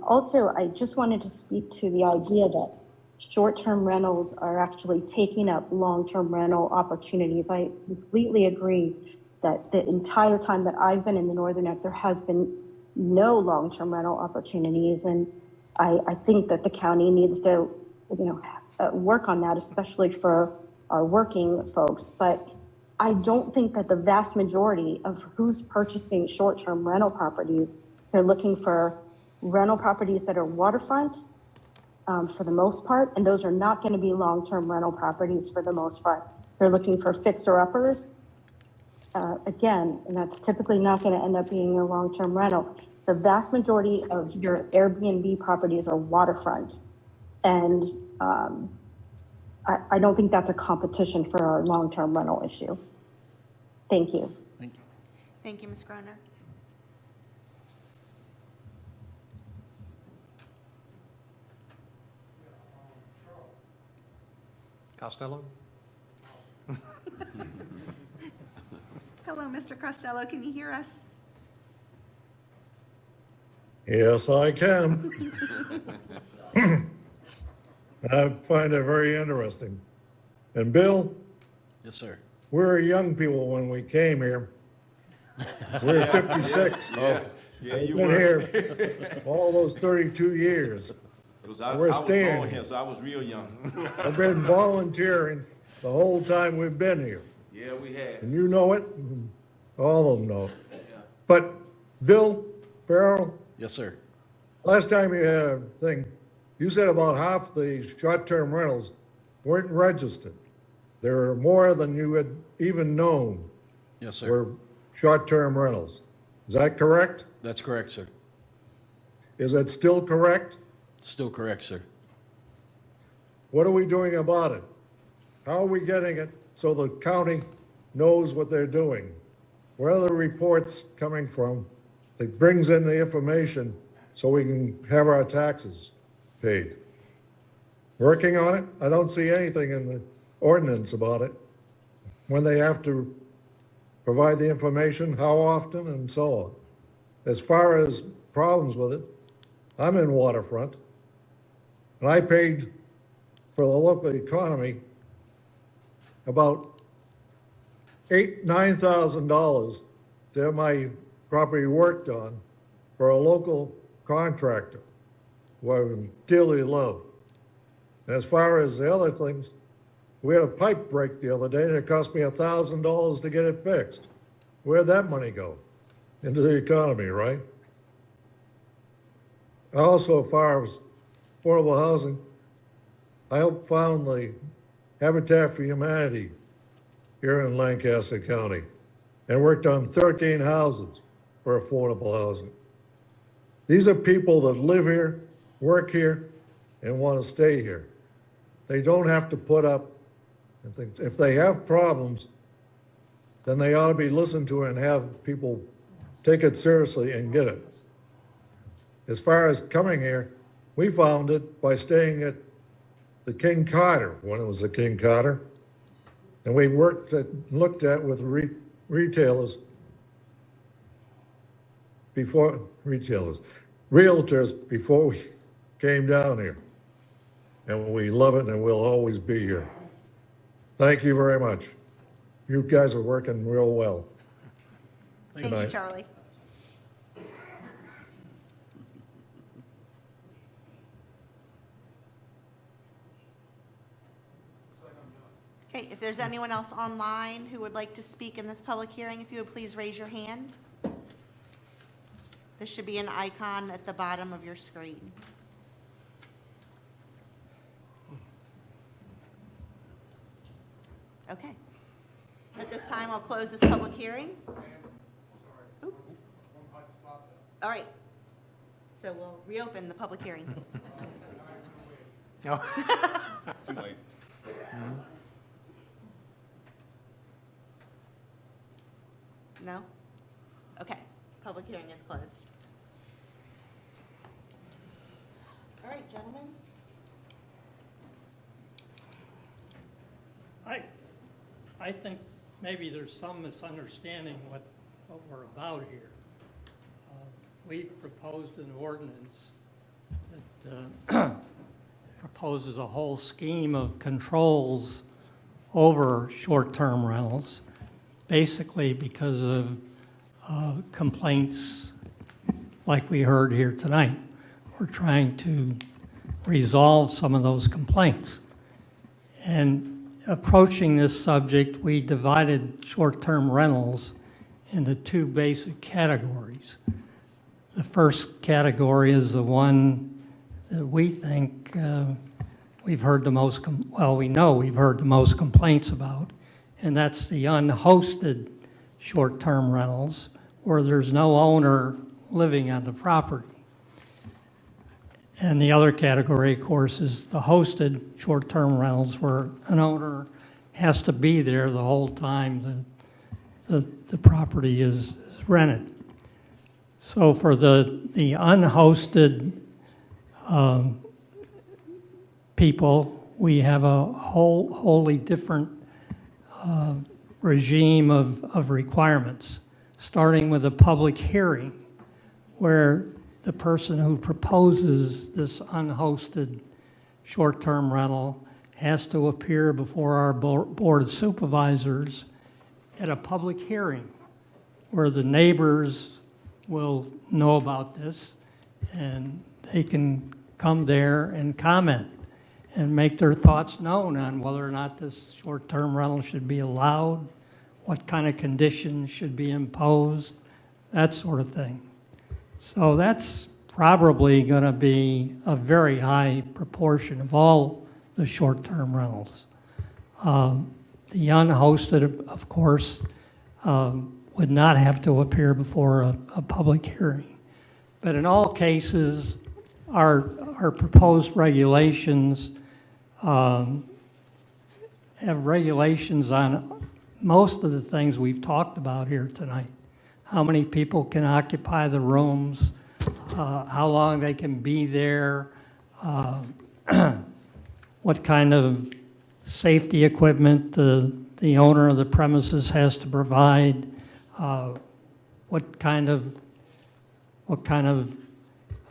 Also, I just wanted to speak to the idea that short-term rentals are actually taking up long-term rental opportunities. I completely agree that the entire time that I've been in the Northern Neck, there has been no long-term rental opportunities. And I think that the county needs to, work on that, especially for working folks, but I don't think that the vast majority of who's purchasing short-term rental properties, they're looking for rental properties that are waterfront, for the most part, and those are not going to be long-term rental properties for the most part. They're looking for fixer-uppers, again, and that's typically not going to end up being a long-term rental. The vast majority of your Airbnb properties are waterfront, and I don't think that's a competition for our long-term rental issue. Thank you. Thank you, Ms. Groner. Costello? Hello, Mr. Costello, can you hear us? Yes, I can. I find it very interesting. And Bill, Yes, sir. we were young people when we came here. We were 56. Yeah, you Been were. here all those 32 years. 'Cause I We're was born staying. here, so I was real young. I've been volunteering the whole time we've been here. Yeah, we had. And you know it, and all of them know it. But Bill Farrell, Yes, sir. last time you had a thing, you said about half the short-term rentals weren't registered. There are more than you had even known Yes, sir. were short-term rentals. Is that correct? That's correct, sir. Is that still correct? Still correct, sir. What are we doing about it? How are we getting it so the county knows what they're doing? Where are the reports coming from that brings in the information so we can have our taxes paid? Working on it? I don't see anything in the ordinance about it. When they have to provide the information, how often, and so on. As far as problems with it, I'm in waterfront, and I paid for the local economy about $9,000 to have my property worked on for a local contractor who I dearly love. And as far as the other things, we had a pipe break the other day and it cost me $1,000 to get it fixed. Where'd that money go? Into the economy, right? Also, as far as affordable housing, I helped found the Habitat for Humanity here in Lancaster County and worked on 13 houses for affordable housing. These are people that live here, work here, and want to stay here. They don't have to put up, if they have problems, then they ought to be listened to and have people take it seriously and get it. As far as coming here, we found it by staying at the King Carter, when it was the King Carter. And we looked at with retailers before, realtors before we came down here. And we love it and we'll always be here. Thank you very much. You guys are working real well. Thank you, night. Charlie. Okay, if there's anyone else online who would like to speak in this public hearing, if you would please raise your hand. There should be an icon at the bottom of your screen. Okay. At this time, I'll close this public hearing. Ooh. All right. So we'll reopen the public hearing. No. Too late. No? Okay, public hearing is closed. All right, gentlemen. I think maybe there's some misunderstanding what we're about here. We've proposed an ordinance that proposes a whole scheme of controls over short-term rentals, basically because of complaints like we heard here tonight. We're trying to resolve some of those complaints. And approaching this subject, we divided short-term rentals into two basic categories. The first category is the one that we think we've heard the most, we know we've heard the most complaints about, and that's the unhosted short-term rentals where there's no owner living on the property. And the other category, of course, is the hosted short-term rentals where an owner has to be there the whole time the property is rented. So for the unhosted people, we have a wholly different regime of requirements, starting with a public hearing where the person who proposes this unhosted short-term rental has to appear before our Board of Supervisors at a public hearing where the neighbors will know about this and they can come there and comment and make their thoughts known on whether or not this short-term rental should be allowed, what kind of conditions should be imposed, that sort of thing. So that's probably going to be a very high proportion of all the short-term rentals. The unhosted, of course, would not have to appear before a public hearing. But in all cases, our proposed regulations have regulations on most of the things we've talked about here tonight. How many people can occupy the rooms, how long they can be there, what kind of safety equipment the owner of the premises has to provide, what kind of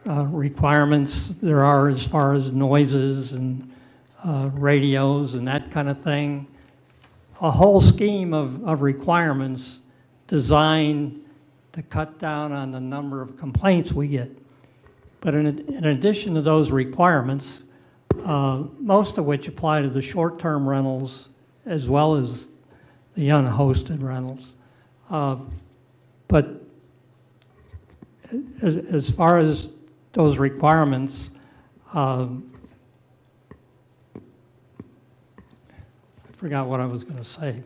requirements there are as far as noises and radios and that kind of thing. A whole scheme of requirements designed to cut down on the number of complaints we get. But in addition to those requirements, most of which apply to the short-term rentals as well as the unhosted rentals. But as far as those requirements, I forgot what I was going to say.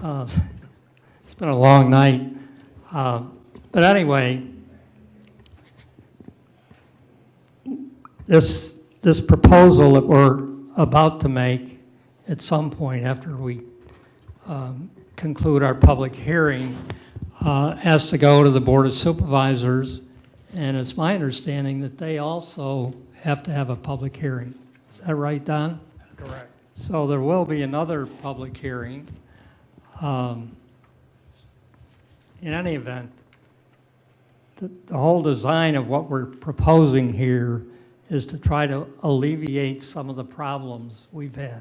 It's been a long night. But anyway, this proposal that we're about to make at some point after we conclude our public hearing has to go to the Board of Supervisors, and it's my understanding that they also have to have a public hearing. Is that right, Don? Correct. So there will be another public hearing. In any event, the whole design of what we're proposing here is to try to alleviate some of the problems we've had.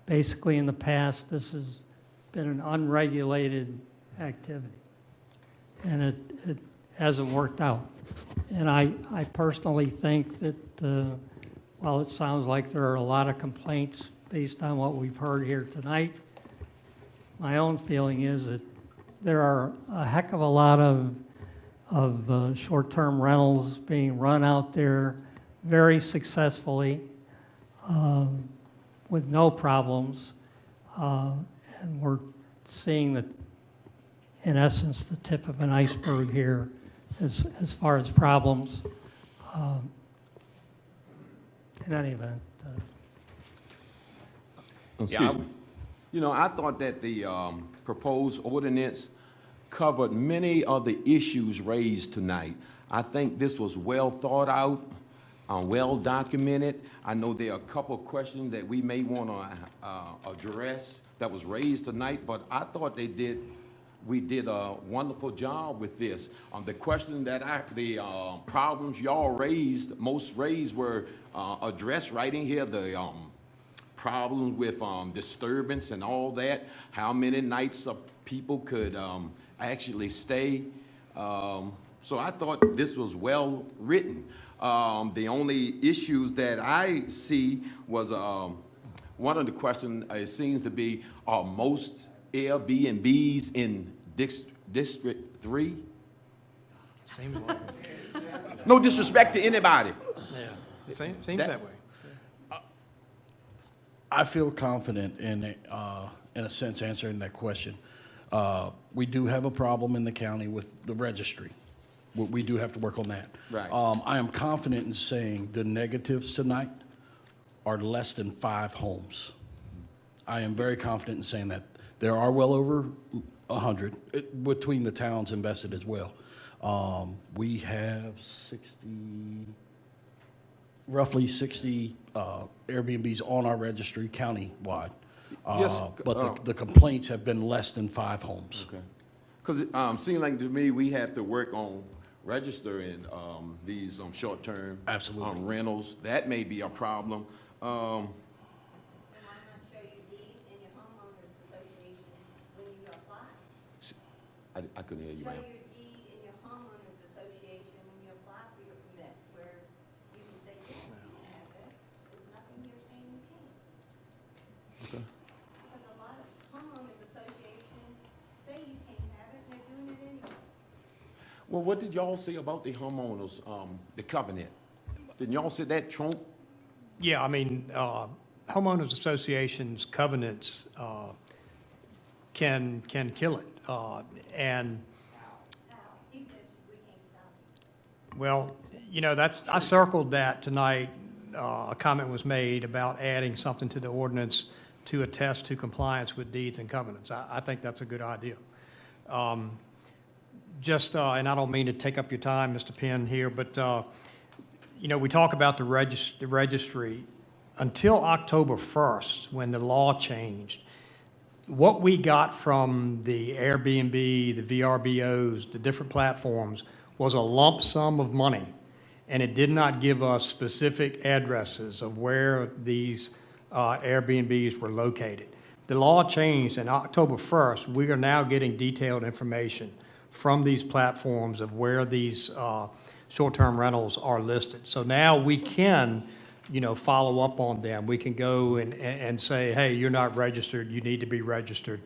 Basically, in the past, this has been an unregulated activity, and it hasn't worked out. And I personally think that while it sounds like there are a lot of complaints based on what we've heard here tonight, my own feeling is that there are a heck of a lot of short-term rentals being run out there very successfully with no problems. And we're seeing that, in essence, the tip of an iceberg here as far as problems. In any event. Excuse me. You know, I thought that the proposed ordinance covered many of the issues raised tonight. I think this was well thought out, well documented. I know there are a couple of questions that we may want to address that was raised tonight, but I thought we did a wonderful job with this. The question that the problems y'all most raised were addressed right in here. The problems with disturbance and all that, how many nights people could actually stay. So I thought this was well written. The only issues that I see was one of the questions, it seems to be, are most Airbnbs in District 3? Seems like, No disrespect to anybody. yeah, seems that way. I feel confident in a sense, answering that question. We do have a problem in the county with the registry. We do have to work on that. Right. I am confident in saying the negatives tonight are less than 5 homes. I am very confident in saying that. There are well over 100 between the towns invested as well. We have roughly 60 Airbnbs on our registry countywide. Yes, But the complaints have been less than 5 homes. Okay. Because it seems like to me, we have to work on registering these short-term Absolutely. rentals. That may be a problem. I couldn't hear you, ma'am. Show your deed in your homeowners association when you apply for your permit, where you can say, yes, you can have this. There's nothing here saying you can't. Okay. Because a lot of homeowners associations say you can't have it, and they're doing it anyway. Well, what did y'all say about the homeowners, the covenant? Didn't y'all say that trump? Yeah, I mean, homeowners associations covenants can kill it. And, He says we can't stop it. well, you know, I circled that tonight. A comment was made about adding something to the ordinance to attest to compliance with deeds and covenants. I think that's a good idea. And I don't mean to take up your time, Mr. Penn, here, but, you know, we talk about the registry. Until October 1st, when the law changed, what we got from the Airbnb, the VRBOs, the different platforms, was a lump sum of money, and it did not give us specific addresses of where these Airbnbs were located. The law changed, and October 1st, we are now getting detailed information from these platforms of where these short-term rentals are listed. So now we can, you know, follow up on them. We can go and say, hey, you're not registered, you need to be registered.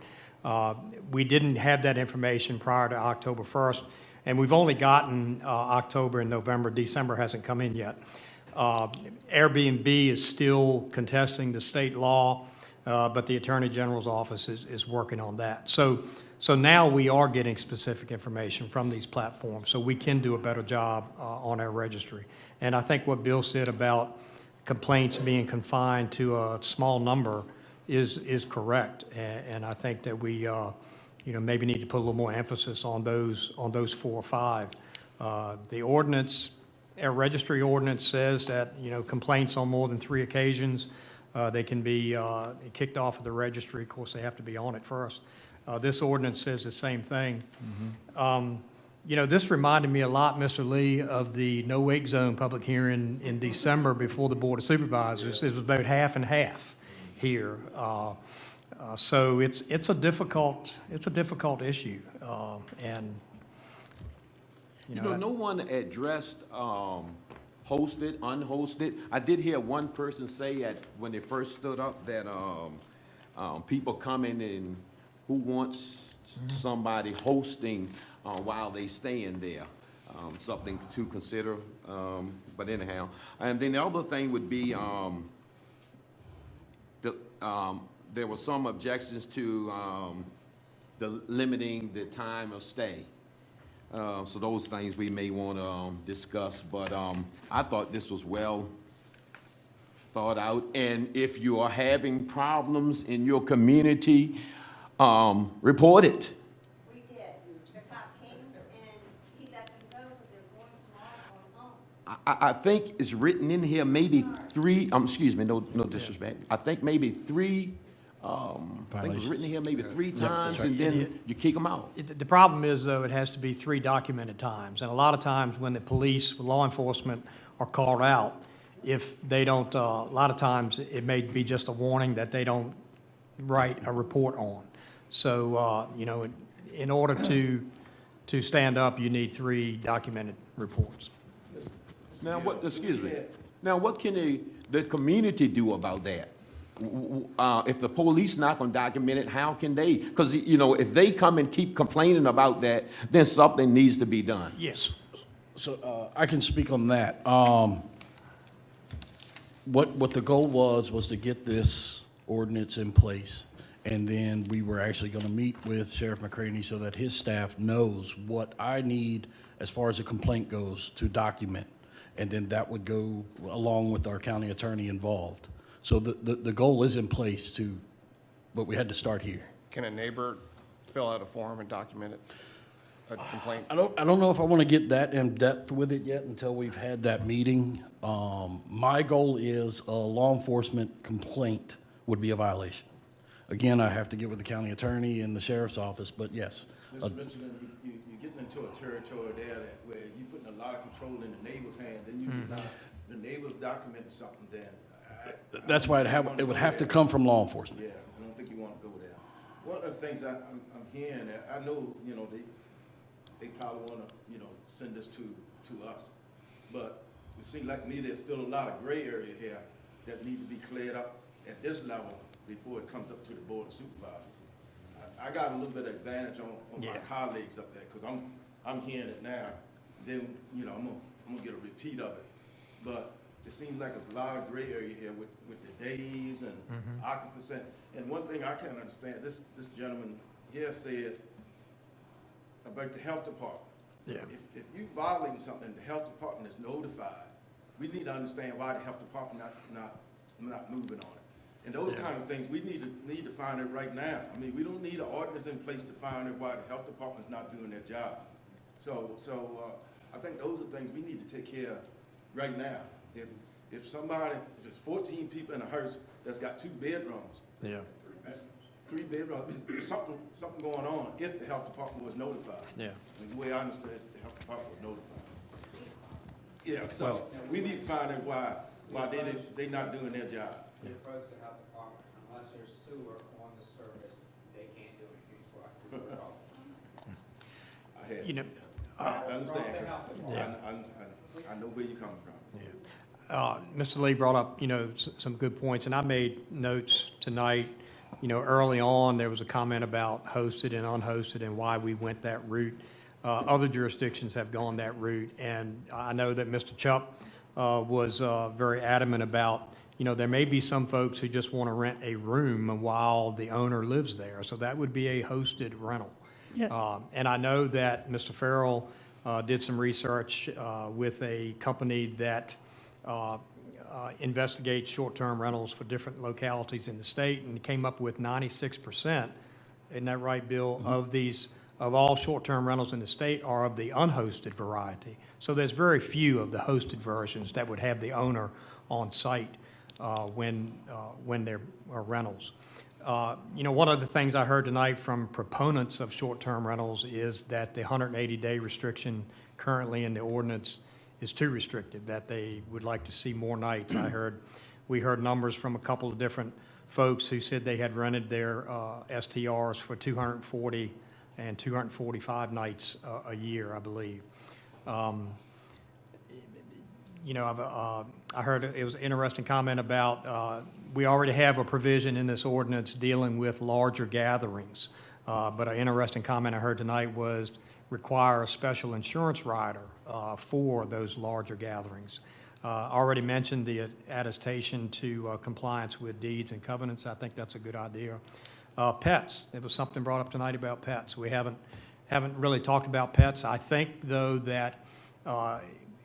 We didn't have that information prior to October 1st, and we've only gotten October and November. December hasn't come in yet. Airbnb is still contesting the state law, but the Attorney General's office is working on that. So now we are getting specific information from these platforms, so we can do a better job on our registry. And I think what Bill said about complaints being confined to a small number is correct. And I think that we, you know, maybe need to put a little more emphasis on those 4 or 5. The ordinance, our registry ordinance says that, you know, complaints on more than 3 occasions, they can be kicked off of the registry. Of course, they have to be on it first. This ordinance says the same thing. You know, this reminded me a lot, Mr. Lee, of the no-wake zone public hearing in December before the Board of Supervisors. It was about half and half here. So it's a difficult issue. And, You know, no one addressed hosted, unhosted. I did hear one person say that when they first stood up that people coming in who wants somebody hosting while they staying there. Something to consider, but anyhow. And then the other thing would be, there were some objections to the limiting the time of stay. So those things we may want to discuss, but I thought this was well thought out. And if you are having problems in your community, report it. We did. The cop came and he let them go because they're going tomorrow going home. I think it's written in here maybe 3, excuse me, no disrespect. I think maybe 3, I think it's written in here maybe 3 times, and then you kick them out. the problem is, though, it has to be 3 documented times. And a lot of times when the police, law enforcement are called out, if they don't, a lot of times it may be just a warning that they don't write a report on. So, you know, in order to stand up, you need 3 documented reports. Now, excuse me, now what can the community do about that? If the police not gonna document it, how can they? Because, you know, if they come and keep complaining about that, then something needs to be done. Yes. So I can speak on that. What the goal was to get this ordinance in place. And then we were actually going to meet with Sheriff McCraney so that his staff knows what I need as far as a complaint goes to document. And then that would go along with our county attorney involved. So the goal is in place but we had to start here. Can a neighbor fill out a form and document it, a complaint? I don't know if I want to get that in depth with it yet until we've had that meeting. My goal is a law enforcement complaint would be a violation. Again, I have to get with the county attorney and the sheriff's office, but yes. Mr. Richardson, you're getting into a territory there that where you're putting a lot of control in the neighbor's hand, then you the neighbor's documenting something then. That's why it would have to come from law enforcement. Yeah, I don't think you want to go there. One of the things I'm hearing, I know, you know, they probably want to, you know, send this to us. But it seems like me, there's still a lot of gray area here that need to be cleared up at this level before it comes up to the Board of Supervisors. I got a little bit of advantage on my colleagues up there, because I'm hearing it now. Then, you know, I'm gonna get a repeat of it. But it seems like there's a lot of gray area here with the days and occupancy. And one thing I can't understand, this gentleman here said about the health department. Yeah. If you violating something, the health department is notified. We need to understand why the health department not moving on it. And those kind of things, we need to find it right now. I mean, we don't need an ordinance in place to find out why the health department's not doing their job. So I think those are things we need to take care of right now. If there's 14 people in a house that's got 2 bedrooms. Yeah. 3 bedrooms, there's something going on if the health department was notified. Yeah. And the way I understand it, the health department was notified. Yeah, so we need to find out why they not doing their job. Approach the health department, unless there's sewer on the service, they can't do anything for it. You know, I understand, 'cause I know where you're coming from. Mr. Lee brought up, you know, some good points, and I made notes tonight. You know, early on, there was a comment about hosted and unhosted and why we went that route. Other jurisdictions have gone that route, and I know that Mr. Chupp was very adamant about, you know, there may be some folks who just want to rent a room while the owner lives there, so that would be a hosted rental. Yeah. And I know that Mr. Farrell did some research with a company that investigates short-term rentals for different localities in the state, and came up with 96%, isn't that right, Bill, of all short-term rentals in the state are of the unhosted variety. So there's very few of the hosted versions that would have the owner on site when they're rentals. You know, one of the things I heard tonight from proponents of short-term rentals is that the 180-day restriction currently in the ordinance is too restrictive, that they would like to see more nights. We heard numbers from a couple of different folks who said they had rented their STRs for 240 and 245 nights a year, I believe. You know, I heard it was an interesting comment about we already have a provision in this ordinance dealing with larger gatherings. But an interesting comment I heard tonight was require a special insurance rider for those larger gatherings. Already mentioned the attestation to compliance with deeds and covenants. I think that's a good idea. Pets, there was something brought up tonight about pets. We haven't really talked about pets. I think, though, that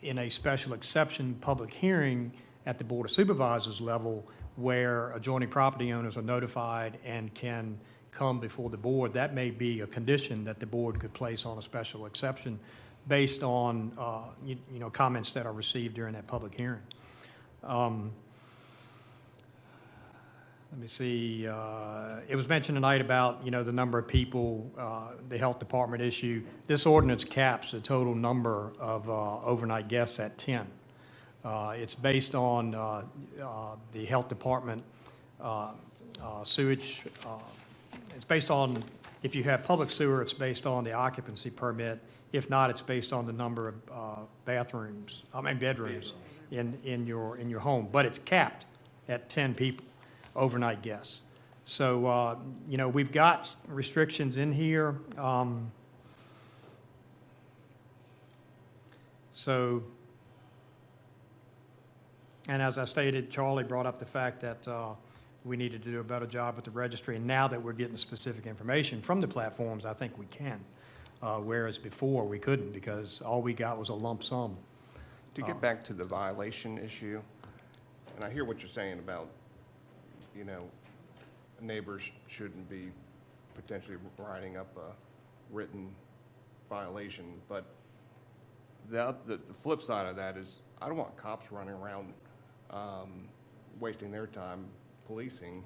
in a special exception public hearing at the Board of Supervisors level, where adjoining property owners are notified and can come before the board, that may be a condition that the board could place on a special exception based on, you know, comments that are received during that public hearing. Let me see, it was mentioned tonight about, you know, the number of people, the health department issue. This ordinance caps the total number of overnight guests at 10. It's based on the health department sewage. It's based on, if you have public sewer, it's based on the occupancy permit. If not, it's based on the number of bedrooms in your home. But it's capped at 10 people. overnight guests. So, we've got restrictions in here. So, and as I stated, Charlie brought up the fact that we needed to do a better job with the registry, and now that we're getting specific information from the platforms, I think we can. Whereas before, we couldn't, because all we got was a lump sum. To get back to the violation issue, and I hear what you're saying about, neighbors shouldn't be potentially writing up a written violation, but the flip side of that is, I don't want cops running around wasting their time policing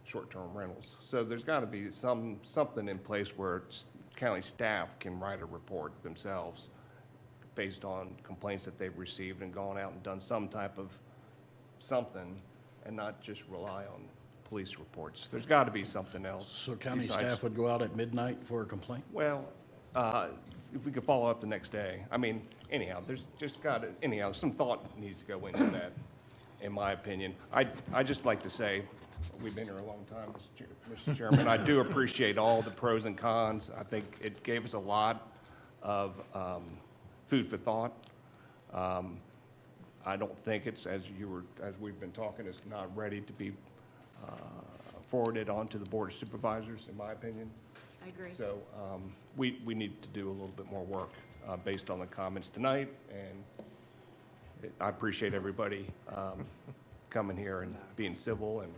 short-term rentals. So there's got to be something in place where county staff can write a report themselves based on complaints that they've received and gone out and done some type of something and not just rely on police reports. There's got to be something else. So county besides- staff would go out at midnight for a complaint? Well, if we could follow up the next day. I mean, anyhow, there's just got to, anyhow, some thought needs to go into that, in my opinion. I just like to say, we've been here a long time, Mr. Chairman. I do appreciate all the pros and cons. I think it gave us a lot of food for thought. I don't think it's, as we've been talking, it's not ready to be forwarded on to the Board of Supervisors, in my opinion. I agree. So we need to do a little bit more work based on the comments tonight, and I appreciate everybody coming here and being civil, and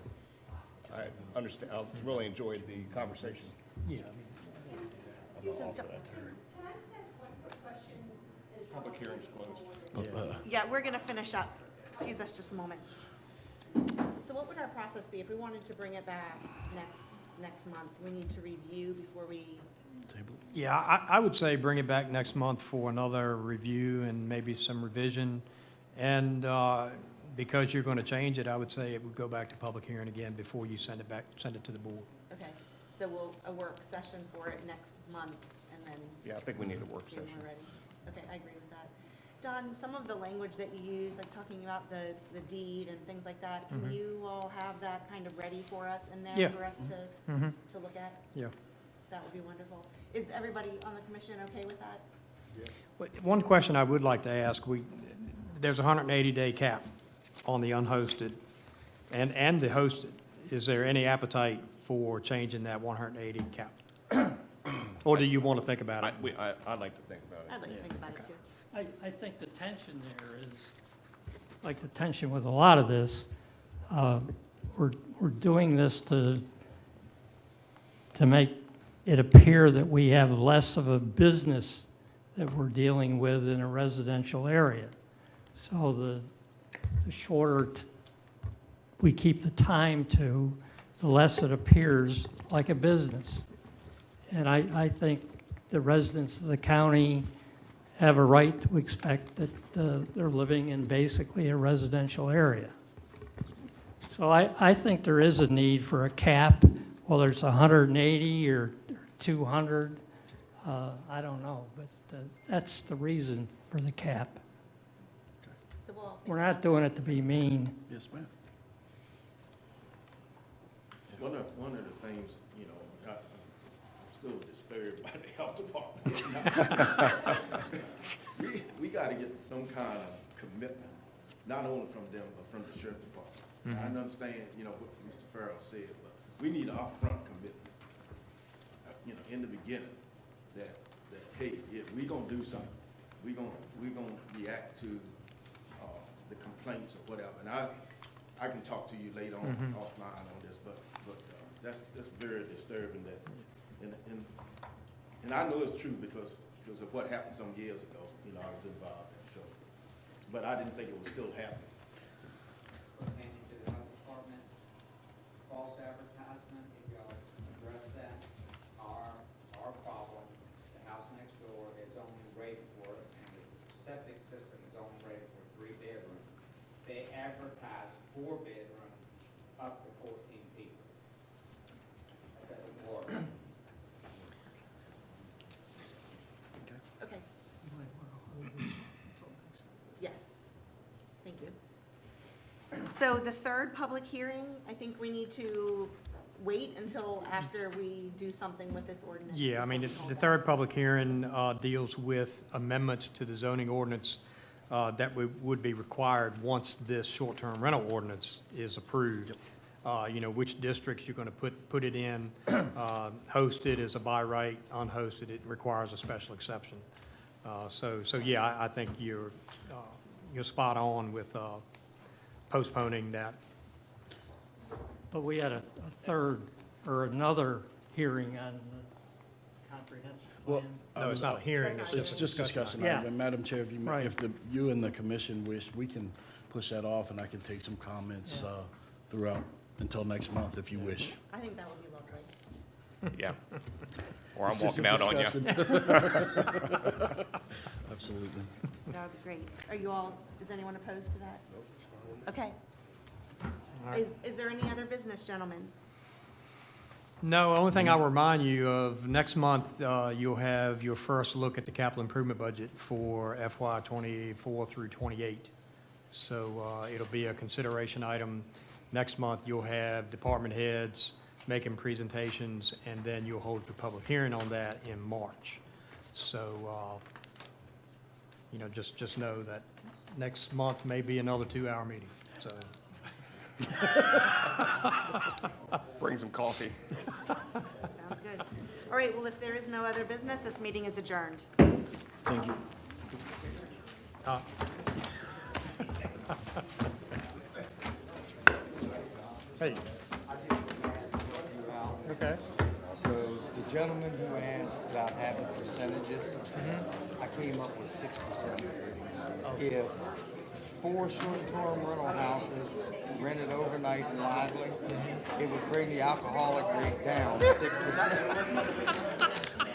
I understand, I really enjoyed the conversation. Yeah. Public hearing's closed. Yeah, we're going to finish up. Excuse us just a moment. So what would our process be if we wanted to bring it back next month? We need to review before we, Yeah, I would say bring it back next month for another review and maybe some revision. And because you're going to change it, I would say it would go back to public hearing again before you send it to the board. okay. So a work session for it next month and then. Yeah, I think we need a work see when session. we're ready. Okay, I agree with that. Don, some of the language that you use, like talking about the deed and things like that, can you all have that kind of ready for us in there Yeah. for us Mhm. to look at? Yeah. That would be wonderful. Is everybody on the commission okay with that? But one question I would like to ask, there's a 180-day cap on the unhosted and the hosted. Is there any appetite for changing that 180 cap? Or do you want to think about it? I'd like to think about it. I'd like to think about it too. I think the tension there is, like the tension with a lot of this, we're doing this to make it appear that we have less of a business that we're dealing with in a residential area. So the shorter we keep the time to, the less it appears like a business. And I think the residents of the county have a right to expect that they're living in basically a residential area. So I think there is a need for a cap, whether it's 180 or 200, I don't know, but that's the reason for the cap. So we'll. We're not doing it to be mean. Yes, ma'am. One of the things, I'm still disturbed by the health department. We got to get some kind of commitment, not only from them, but from the sheriff department. I understand, what Mr. Farrell said, but we need an upfront commitment, in the beginning, that hey, if we gonna do something, we gonna react to the complaints or whatever. And I can talk to you later on offline on this, but that's very disturbing that, and I know it's true because of what happened some years ago, I was involved in, so, but I didn't think it was still happening. Pertaining to the health department, false advertisement, if y'all address that, our problem, the house next door is only rated for, and the septic system is only rated for 3 bedrooms. They advertise 4 bedrooms up to 14 people. That doesn't work. Okay. Yes. Thank you. So the third public hearing, I think we need to wait until after we do something with this ordinance. Yeah, I mean, the third public hearing deals with amendments to the zoning ordinance that would be required once this short-term rental ordinance is approved. You know, which districts you're going to put it in. Hosted is a by right, unhosted, it requires a special exception. So yeah, I think you're spot on with postponing that. But we had a third or another hearing on the comprehensive Well, plan. No, it's not a hearing, It's just discussion. Yeah. And Madam Chair, if you, Right. if you and the commission wish, we can push that off and I can take some comments throughout until next month if you wish. I think that would be lovely. Yeah. Or I'm It's just a walking out on you. discussion. Absolutely. That would be great. Are you all, is anyone opposed to that? Nope, it's fine. Okay. Is there any other business, gentlemen? No, only thing I'll remind you of, next month, you'll have your first look at the capital improvement budget for FY '24 through '28. So it'll be a consideration item. Next month, you'll have department heads making presentations, and then you'll hold the public hearing on that in March. So, you know, just know that next month may be another 2-hour meeting, so. Bring some coffee. Sounds good. All right, well, if there is no other business, this meeting is adjourned. Thank you. Hey. Okay. So the gentleman who asked about having percentages, I came up with 6%. If 4 short-term rental houses rented overnight in Lively, it would bring the alcoholic rate down 6%.